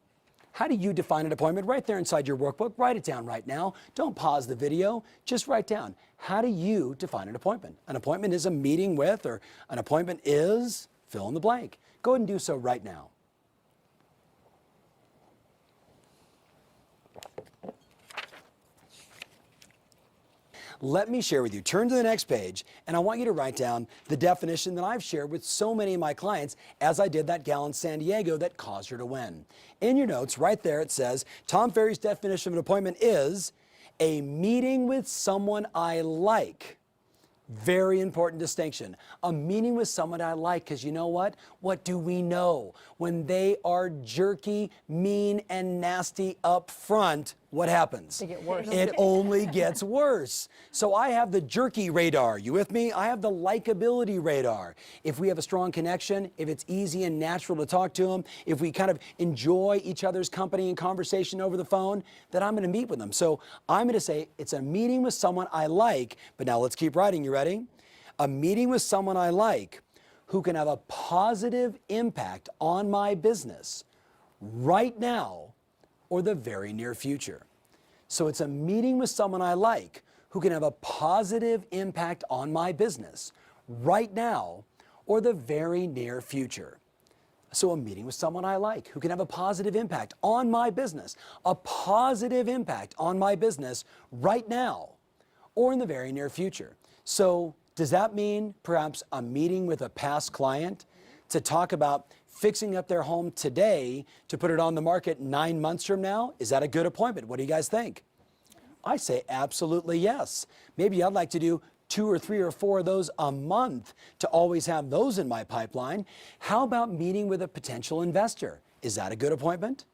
How do you define an appointment? Right there inside your workbook. Write it down right now. Don't pause the video. Just write down, how do you define an appointment? An appointment is a meeting with, or an appointment is, fill in the blank. Go ahead and do so right now. Let me share with you. Turn to the next page, and I want you to write down the definition that I've shared with so many of my clients as I did that gal in San Diego that caused her to win. In your notes, right there, it says, Tom Ferry's definition of an appointment is a meeting with someone I like. Very important distinction. A meeting with someone I like, because you know what? What do we know? When they are jerky, mean, and nasty up front, what happens? They get worse. It only gets worse. So I have the jerky radar. You with me? I have the likability radar. If we have a strong connection, if it's easy and natural to talk to them, if we kind of enjoy each other's company and conversation over the phone, then I'm going to meet with them. So I'm going to say it's a meeting with someone I like, but now let's keep writing. You ready? A meeting with someone I like who can have a positive impact on my business right now or the very near future. So it's a meeting with someone I like who can have a positive impact on my business right now or the very near future. So a meeting with someone I like who can have a positive impact on my business, a positive impact on my business right now or in the very near future. So does that mean perhaps a meeting with a past client to talk about fixing up their home today to put it on the market 9 months from now? Is that a good appointment? What do you guys think? I say absolutely yes. Maybe I'd like to do 2 or 3 or 4 of those a month to always have those in my pipeline. How about meeting with a potential investor? Is that a good appointment?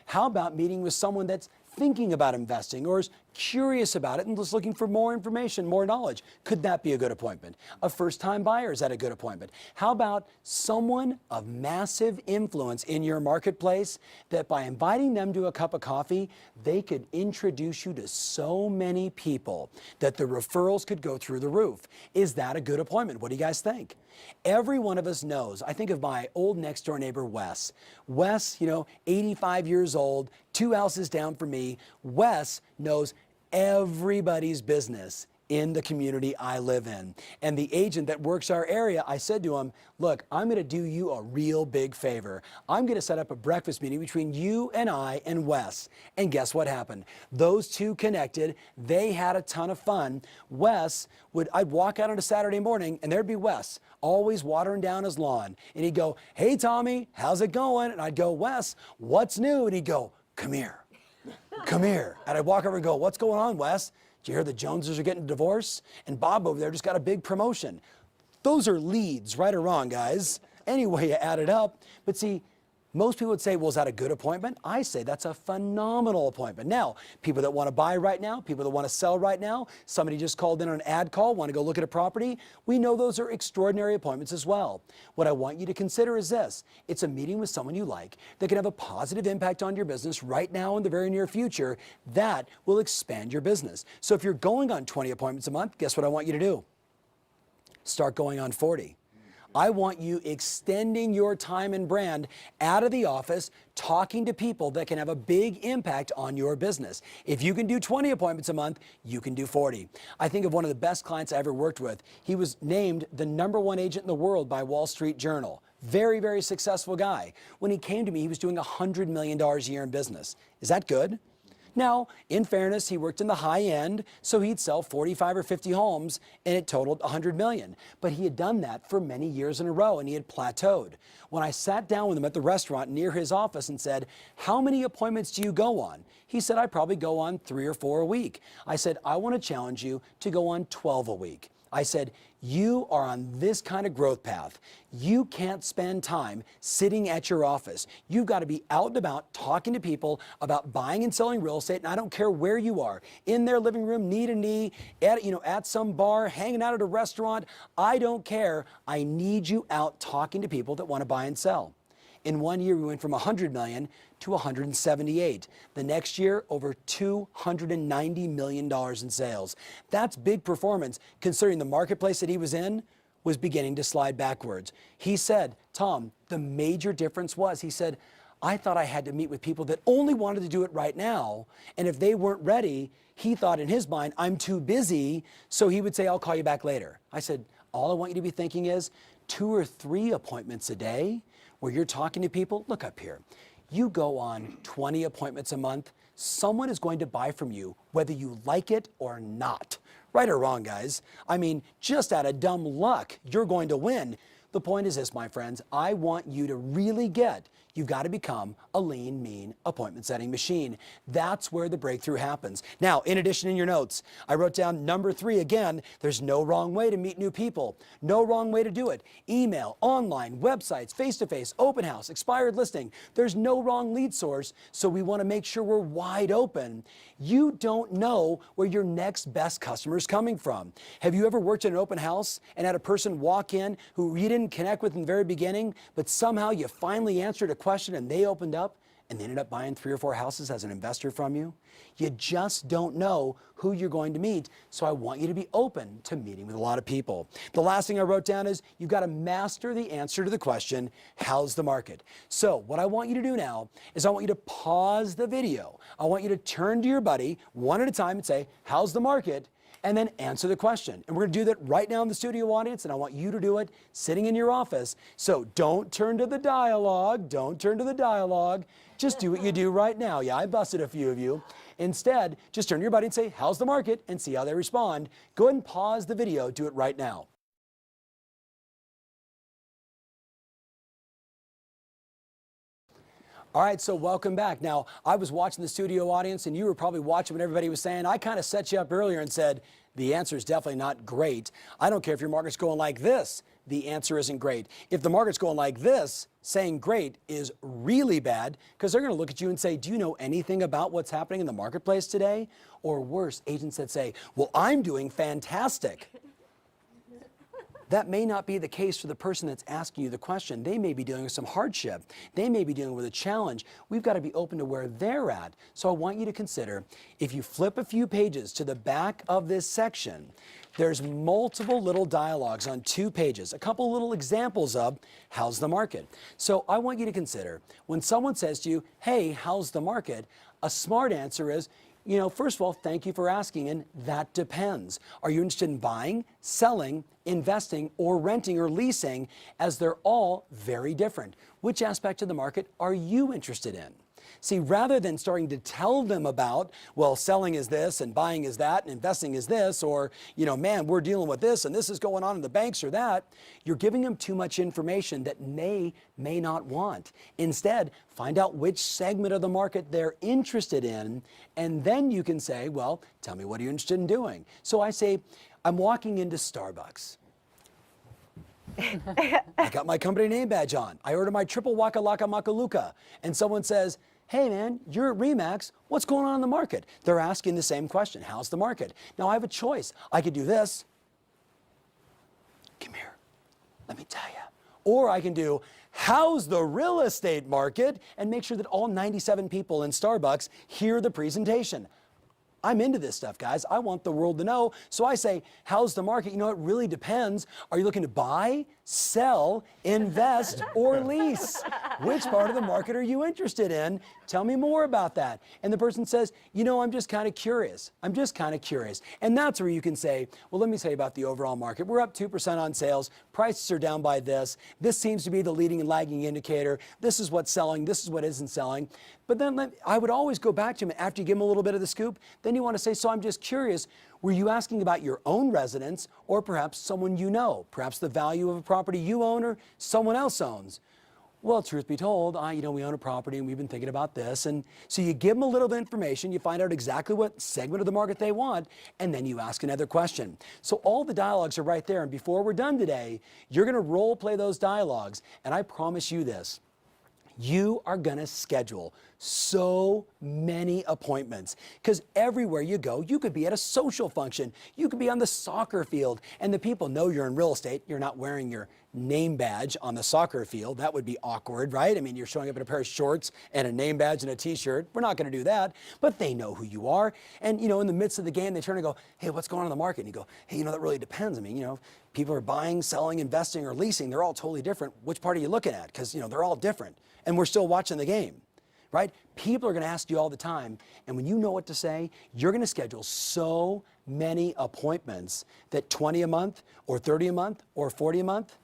How about meeting with someone that's thinking about investing or is curious about it and just looking for more information, more knowledge? Could that be a good appointment? A first-time buyer, is that a good appointment? How about someone of massive influence in your marketplace that by inviting them to a cup of coffee, they could introduce you to so many people that the referrals could go through the roof? Is that a good appointment? What do you guys think? Every one of us knows. I think of my old next-door neighbor, Wes. Wes, 85 years old, 2 houses down from me. Wes knows everybody's business in the community I live in. And the agent that works our area, I said to him, look, I'm going to do you a real big favor. I'm going to set up a breakfast meeting between you and I and Wes. And guess what happened? Those two connected. They had a ton of fun. I'd walk out on a Saturday morning and there'd be Wes, always watering down his lawn. And he'd go, hey, Tommy, how's it going? And I'd go, Wes, what's new? And he'd go, come here. Come here. And I'd walk over and go, what's going on, Wes? Did you hear the Joneses are getting a divorce? And Bob over there just got a big promotion. Those are leads, right or wrong, guys. Anyway, you add it up. But see, most people would say, well, is that a good appointment? I say that's a phenomenal appointment. Now, people that want to buy right now, people that want to sell right now, somebody just called in on an ad call, want to go look at a property, we know those are extraordinary appointments as well. What I want you to consider is this. It's a meeting with someone you like that can have a positive impact on your business right now in the very near future. That will expand your business. So if you're going on 20 appointments a month, guess what I want you to do? Start going on 40. I want you extending your time and brand out of the office, talking to people that can have a big impact on your business. If you can do 20 appointments a month, you can do 40. I think of one of the best clients I ever worked with. He was named the #1 agent in the world by Wall Street Journal. Very, very successful guy. When he came to me, he was doing $100 million a year in business. Is that good? Now, in fairness, he worked in the high end, so he'd sell 45 or 50 homes, and it totaled $100 million. But he had done that for many years in a row, and he had plateaued. When I sat down with him at the restaurant near his office and said, how many appointments do you go on? He said, I probably go on 3 or 4 a week. I said, I want to challenge you to go on 12 a week. I said, you are on this kind of growth path. You can't spend time sitting at your office. You've got to be out and about talking to people about buying and selling real estate. And I don't care where you are, in their living room, knee to knee, at some bar, hanging out at a restaurant. I don't care. I need you out talking to people that want to buy and sell. In 1 year, we went from 100 million to 178. The next year, over $290 million in sales. That's big performance considering the marketplace that he was in was beginning to slide backwards. He said, Tom, the major difference was, he said, I thought I had to meet with people that only wanted to do it right now. And if they weren't ready, he thought in his mind, I'm too busy. So he would say, I'll call you back later. I said, all I want you to be thinking is 2 or 3 appointments a day where you're talking to people. Look up here. You go on 20 appointments a month. Someone is going to buy from you, whether you like it or not. Right or wrong, guys. I mean, just out of dumb luck, you're going to win. The point is this, my friends, I want you to really get, you've got to become a lean, mean appointment setting machine. That's where the breakthrough happens. Now, in addition, in your notes, I wrote down number 3 again, there's no wrong way to meet new people. No wrong way to do it. Email, online, websites, face-to-face, open house, expired listing. There's no wrong lead source, so we want to make sure we're wide open. You don't know where your next best customer is coming from. Have you ever worked at an open house and had a person walk in who you didn't connect with in the very beginning, but somehow you finally answered a question and they opened up and they ended up buying 3 or 4 houses as an investor from you? You just don't know who you're going to meet, so I want you to be open to meeting with a lot of people. The last thing I wrote down is you've got to master the answer to the question, how's the market? So what I want you to do now is I want you to pause the video. I want you to turn to your buddy one at a time and say, how's the market? And then answer the question. And we're going to do that right now in the studio audience, and I want you to do it sitting in your office. So don't turn to the dialogue. Don't turn to the dialogue. Just do what you do right now. Yeah, I busted a few of you. Instead, just turn to your buddy and say, how's the market? And see how they respond. Go ahead and pause the video. Do it right now. All right, so welcome back. Now, I was watching the studio audience, and you were probably watching what everybody was saying. I kind of set you up earlier and said, the answer is definitely not great. I don't care if your market's going like this. The answer isn't great. If the market's going like this, saying great is really bad, because they're going to look at you and say, do you know anything about what's happening in the marketplace today? Or worse, agents that say, well, I'm doing fantastic. That may not be the case for the person that's asking you the question. They may be dealing with some hardship. They may be dealing with a challenge. We've got to be open to where they're at. So I want you to consider, if you flip a few pages to the back of this section, there's multiple little dialogues on 2 pages, a couple little examples of how's the market. So I want you to consider, when someone says to you, hey, how's the market? A smart answer is, you know, first of all, thank you for asking, and that depends. Are you interested in buying, selling, investing, or renting or leasing, as they're all very different? Which aspect of the market are you interested in? See, rather than starting to tell them about, well, selling is this and buying is that and investing is this, or, you know, man, we're dealing with this and this is going on in the banks or that, you're giving them too much information that may not want. Instead, find out which segment of the market they're interested in, and then you can say, well, tell me, what are you interested in doing? So I say, I'm walking into Starbucks. I got my company name badge on. I order my triple waka laka makaluka. And someone says, hey man, you're at Remax. What's going on in the market? They're asking the same question. How's the market? Now I have a choice. I could do this. Come here. Let me tell you. Or I can do, how's the real estate market? And make sure that all 97 people in Starbucks hear the presentation. I'm into this stuff, guys. I want the world to know. So I say, how's the market? You know, it really depends. Are you looking to buy, sell, invest, or lease? Which part of the market are you interested in? Tell me more about that. And the person says, you know, I'm just kind of curious. I'm just kind of curious. And that's where you can say, well, let me tell you about the overall market. We're up 2% on sales. Prices are down by this. This seems to be the leading and lagging indicator. This is what's selling. This is what isn't selling. But then I would always go back to him after you give him a little bit of the scoop. Then you want to say, so I'm just curious, were you asking about your own residence or perhaps someone you know? Perhaps the value of a property you own or someone else owns? Well, truth be told, you know, we own a property and we've been thinking about this. And so you give them a little bit of information, you find out exactly what segment of the market they want, and then you ask another question. So all the dialogues are right there. And before we're done today, you're going to role play those dialogues. And I promise you this. You are going to schedule so many appointments. Because everywhere you go, you could be at a social function, you could be on the soccer field, and the people know you're in real estate. You're not wearing your name badge on the soccer field. That would be awkward, right? I mean, you're showing up in a pair of shorts and a name badge and a t-shirt. We're not going to do that, but they know who you are. And, you know, in the midst of the game, they turn and go, hey, what's going on in the market? And you go, hey, you know, that really depends. I mean, you know, people are buying, selling, investing, or leasing. They're all totally different. Which part are you looking at? Because, you know, they're all different. And we're still watching the game. Right? People are going to ask you all the time, and when you know what to say, you're going to schedule so many appointments that 20 a month or 30 a month or 40 a month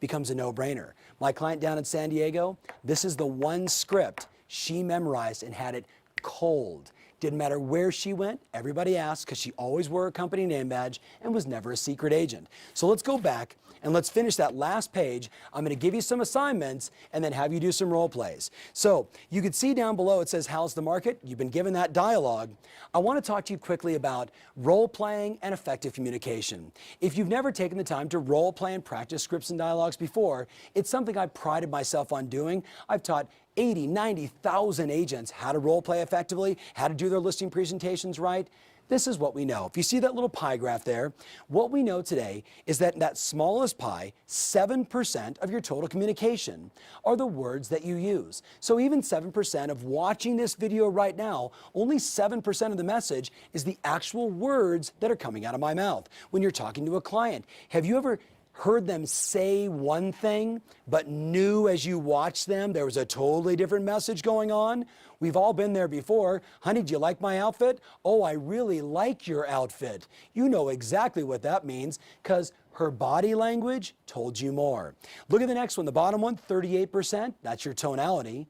becomes a no-brainer. My client down in San Diego, this is the one script she memorized and had it cold. Didn't matter where she went, everybody asked because she always wore a company name badge and was never a secret agent. So let's go back and let's finish that last page. I'm going to give you some assignments and then have you do some role plays. So you can see down below it says, how's the market? You've been given that dialogue. I want to talk to you quickly about role playing and effective communication. If you've never taken the time to role play and practice scripts and dialogues before, it's something I've prided myself on doing. I've taught 80, 90,000 agents how to role play effectively, how to do their listing presentations right. This is what we know. If you see that little pie graph there, what we know today is that in that smallest pie, 7% of your total communication are the words that you use. So even 7% of watching this video right now, only 7% of the message is the actual words that are coming out of my mouth. When you're talking to a client, have you ever heard them say one thing, but knew as you watched them there was a totally different message going on? We've all been there before. Honey, do you like my outfit? Oh, I really like your outfit. You know exactly what that means because her body language told you more. Look at the next one, the bottom one, 38%. That's your tonality.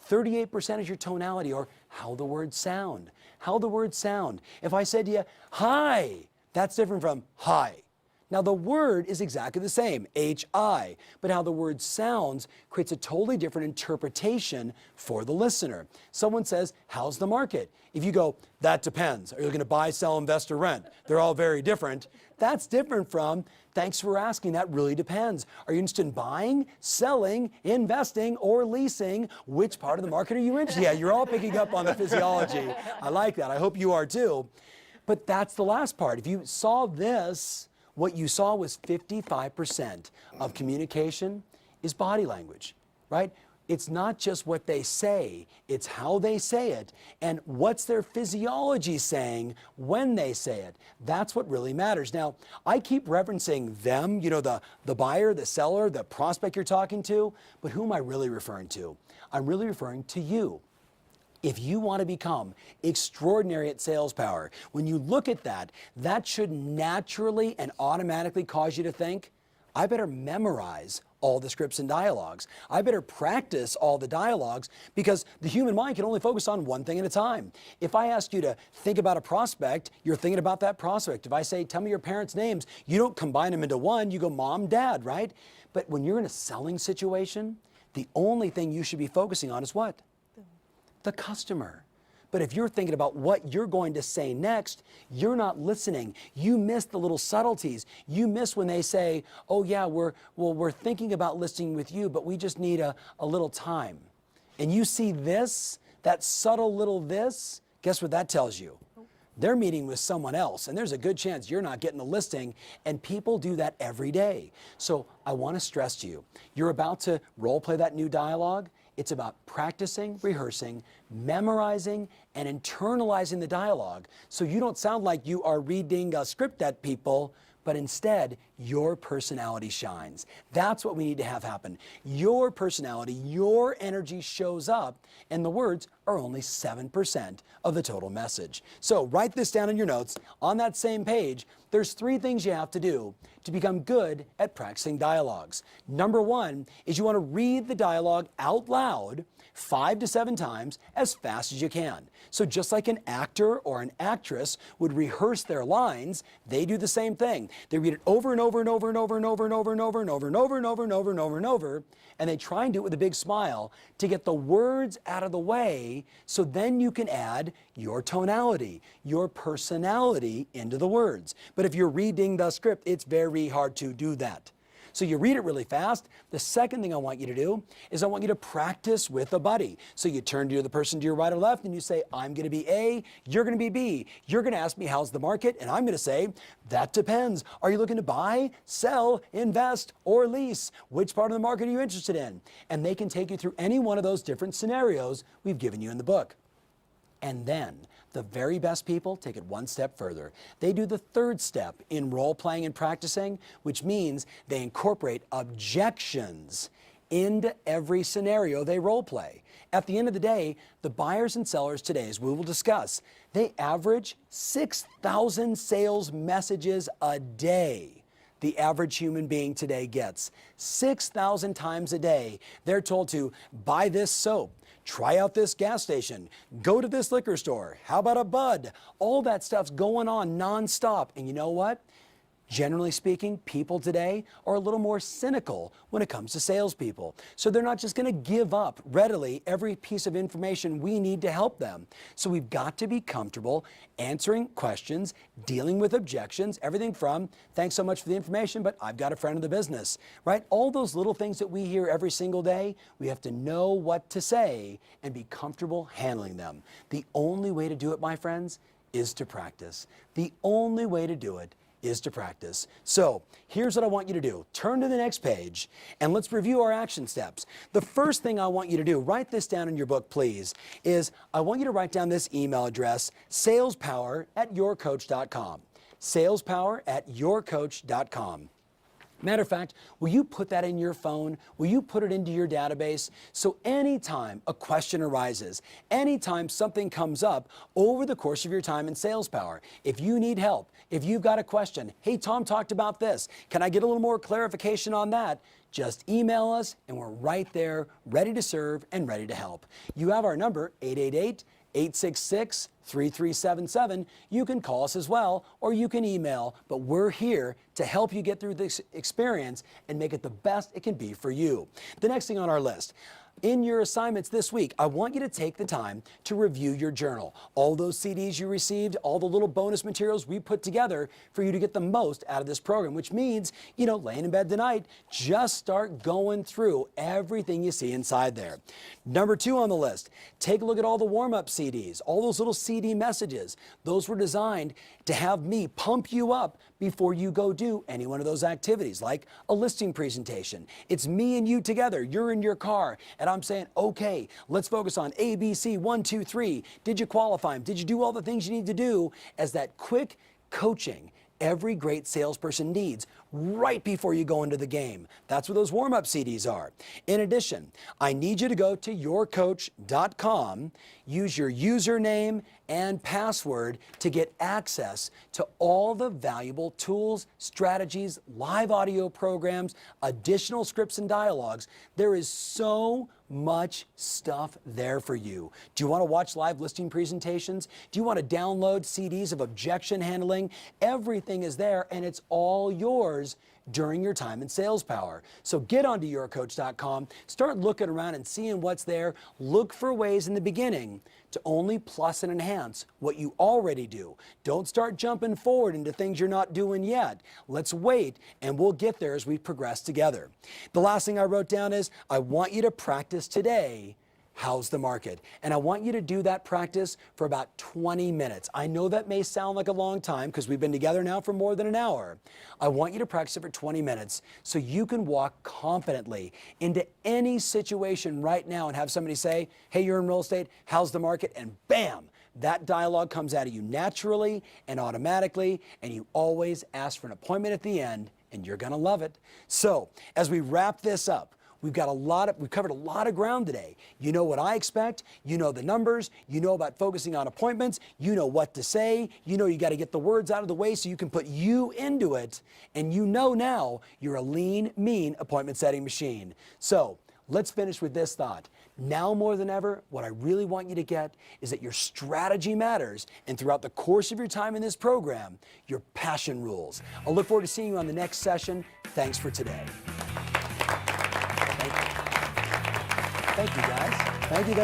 38% is your tonality, or how the words sound. How the words sound. If I said to you, hi, that's different from hi. Now the word is exactly the same, H-I, but how the word sounds creates a totally different interpretation for the listener. Someone says, how's the market? If you go, that depends. Are you looking to buy, sell, invest, or rent? They're all very different. That's different from, thanks for asking, that really depends. Are you interested in buying, selling, investing, or leasing? Which part of the market are you interested in? Yeah, you're all picking up on the physiology. I like that. I hope you are too. But that's the last part. If you saw this, what you saw was 55% of communication is body language, right? It's not just what they say, it's how they say it and what's their physiology saying when they say it. That's what really matters. Now, I keep referencing them, you know, the buyer, the seller, the prospect you're talking to, but who am I really referring to? I'm really referring to you. If you want to become extraordinary at sales power, when you look at that, that should naturally and automatically cause you to think, I better memorize all the scripts and dialogues. I better practice all the dialogues because the human mind can only focus on one thing at a time. If I ask you to think about a prospect, you're thinking about that prospect. If I say, tell me your parents' names, you don't combine them into one, you go mom, dad, right? But when you're in a selling situation, the only thing you should be focusing on is what? The customer. But if you're thinking about what you're going to say next, you're not listening. You miss the little subtleties. You miss when they say, oh yeah, we're thinking about listing with you, but we just need a little time. And you see this, that subtle little this, guess what that tells you? They're meeting with someone else, and there's a good chance you're not getting the listing, and people do that every day. So I want to stress to you, you're about to role play that new dialogue. It's about practicing, rehearsing, memorizing, and internalizing the dialogue so you don't sound like you are reading a script at people, but instead, your personality shines. That's what we need to have happen. Your personality, your energy shows up, and the words are only 7% of the total message. So write this down in your notes. On that same page, there's 3 things you have to do to become good at practicing dialogues. Number 1 is you want to read the dialogue out loud 5 to 7 times as fast as you can. So just like an actor or an actress would rehearse their lines, they do the same thing. They read it over and over and over and over and over and over and over and over and over and over and over and over and over, and they try and do it with a big smile to get the words out of the way so then you can add your tonality, your personality into the words. But if you're reading the script, it's very hard to do that. So you read it really fast. The second thing I want you to do is I want you to practice with a buddy. So you turn to the person to your right or left and you say, I'm going to be A, you're going to be B. You're going to ask me, how's the market? And I'm going to say, that depends. Are you looking to buy, sell, invest, or lease? Which part of the market are you interested in? And they can take you through any one of those different scenarios we've given you in the book. And then the very best people take it one step further. They do the third step in role-playing and practicing, which means they incorporate objections into every scenario they role-play. At the end of the day, the buyers and sellers today, as we will discuss, they average 6,000 sales messages a day. The average human being today gets 6,000 times a day. They're told to buy this soap, try out this gas station, go to this liquor store, how about a bud? All that stuff's going on nonstop. And you know what? Generally speaking, people today are a little more cynical when it comes to salespeople. So they're not just going to give up readily every piece of information we need to help them. So we've got to be comfortable answering questions, dealing with objections, everything from, thanks so much for the information, but I've got a friend in the business, right? All those little things that we hear every single day, we have to know what to say and be comfortable handling them. The only way to do it, my friends, is to practice. The only way to do it is to practice. So here's what I want you to do. Turn to the next page and let's review our action steps. The first thing I want you to do, write this down in your book, please, is I want you to write down this email address, salespower@yourcoach.com. salespower@yourcoach.com. Matter of fact, will you put that in your phone? Will you put it into your database? So anytime a question arises, anytime something comes up over the course of your time in Sales Power, if you need help, if you've got a question, hey, Tom talked about this, can I get a little more clarification on that? Just email us and we're right there, ready to serve and ready to help. You have our number, 888-866-3377. You can call us as well, or you can email, but we're here to help you get through this experience and make it the best it can be for you. The next thing on our list, in your assignments this week, I want you to take the time to review your journal. All those CDs you received, all the little bonus materials we put together for you to get the most out of this program, which means, laying in bed tonight, just start going through everything you see inside there. Number 2 on the list, take a look at all the warm-up CDs, all those little CD messages. Those were designed to have me pump you up before you go do any one of those activities, like a listing presentation. It's me and you together. You're in your car, and I'm saying, okay, let's focus on A, B, C, 1, 2, 3. Did you qualify them? Did you do all the things you need to do as that quick coaching every great salesperson needs right before you go into the game? That's what those warm-up CDs are. In addition, I need you to go to yourcoach.com, use your username and password to get access to all the valuable tools, strategies, live audio programs, additional scripts and dialogues. There is so much stuff there for you. Do you want to watch live listing presentations? Do you want to download CDs of objection handling? Everything is there and it's all yours during your time in Sales Power. So get onto yourcoach.com, start looking around and seeing what's there. Look for ways in the beginning to only plus and enhance what you already do. Don't start jumping forward into things you're not doing yet. Let's wait and we'll get there as we progress together. The last thing I wrote down is I want you to practice today. How's the market? And I want you to do that practice for about 20 minutes. I know that may sound like a long time because we've been together now for more than an hour. I want you to practice it for 20 minutes so you can walk confidently into any situation right now and have somebody say, hey, you're in real estate, how's the market? And bam, that dialogue comes out of you naturally and automatically, and you always ask for an appointment at the end, and you're gonna love it. So as we wrap this up, we've covered a lot of ground today. You know what I expect, you know the numbers, you know about focusing on appointments, you know what to say, you know you got to get the words out of the way so you can put you into it, and you know now you're a lean, mean appointment setting machine. So let's finish with this thought. Now more than ever, what I really want you to get is that your strategy matters, and throughout the course of your time in this program, your passion rules. I'll look forward to seeing you on the next session. Thanks for today. Thank you, guys. Thank you.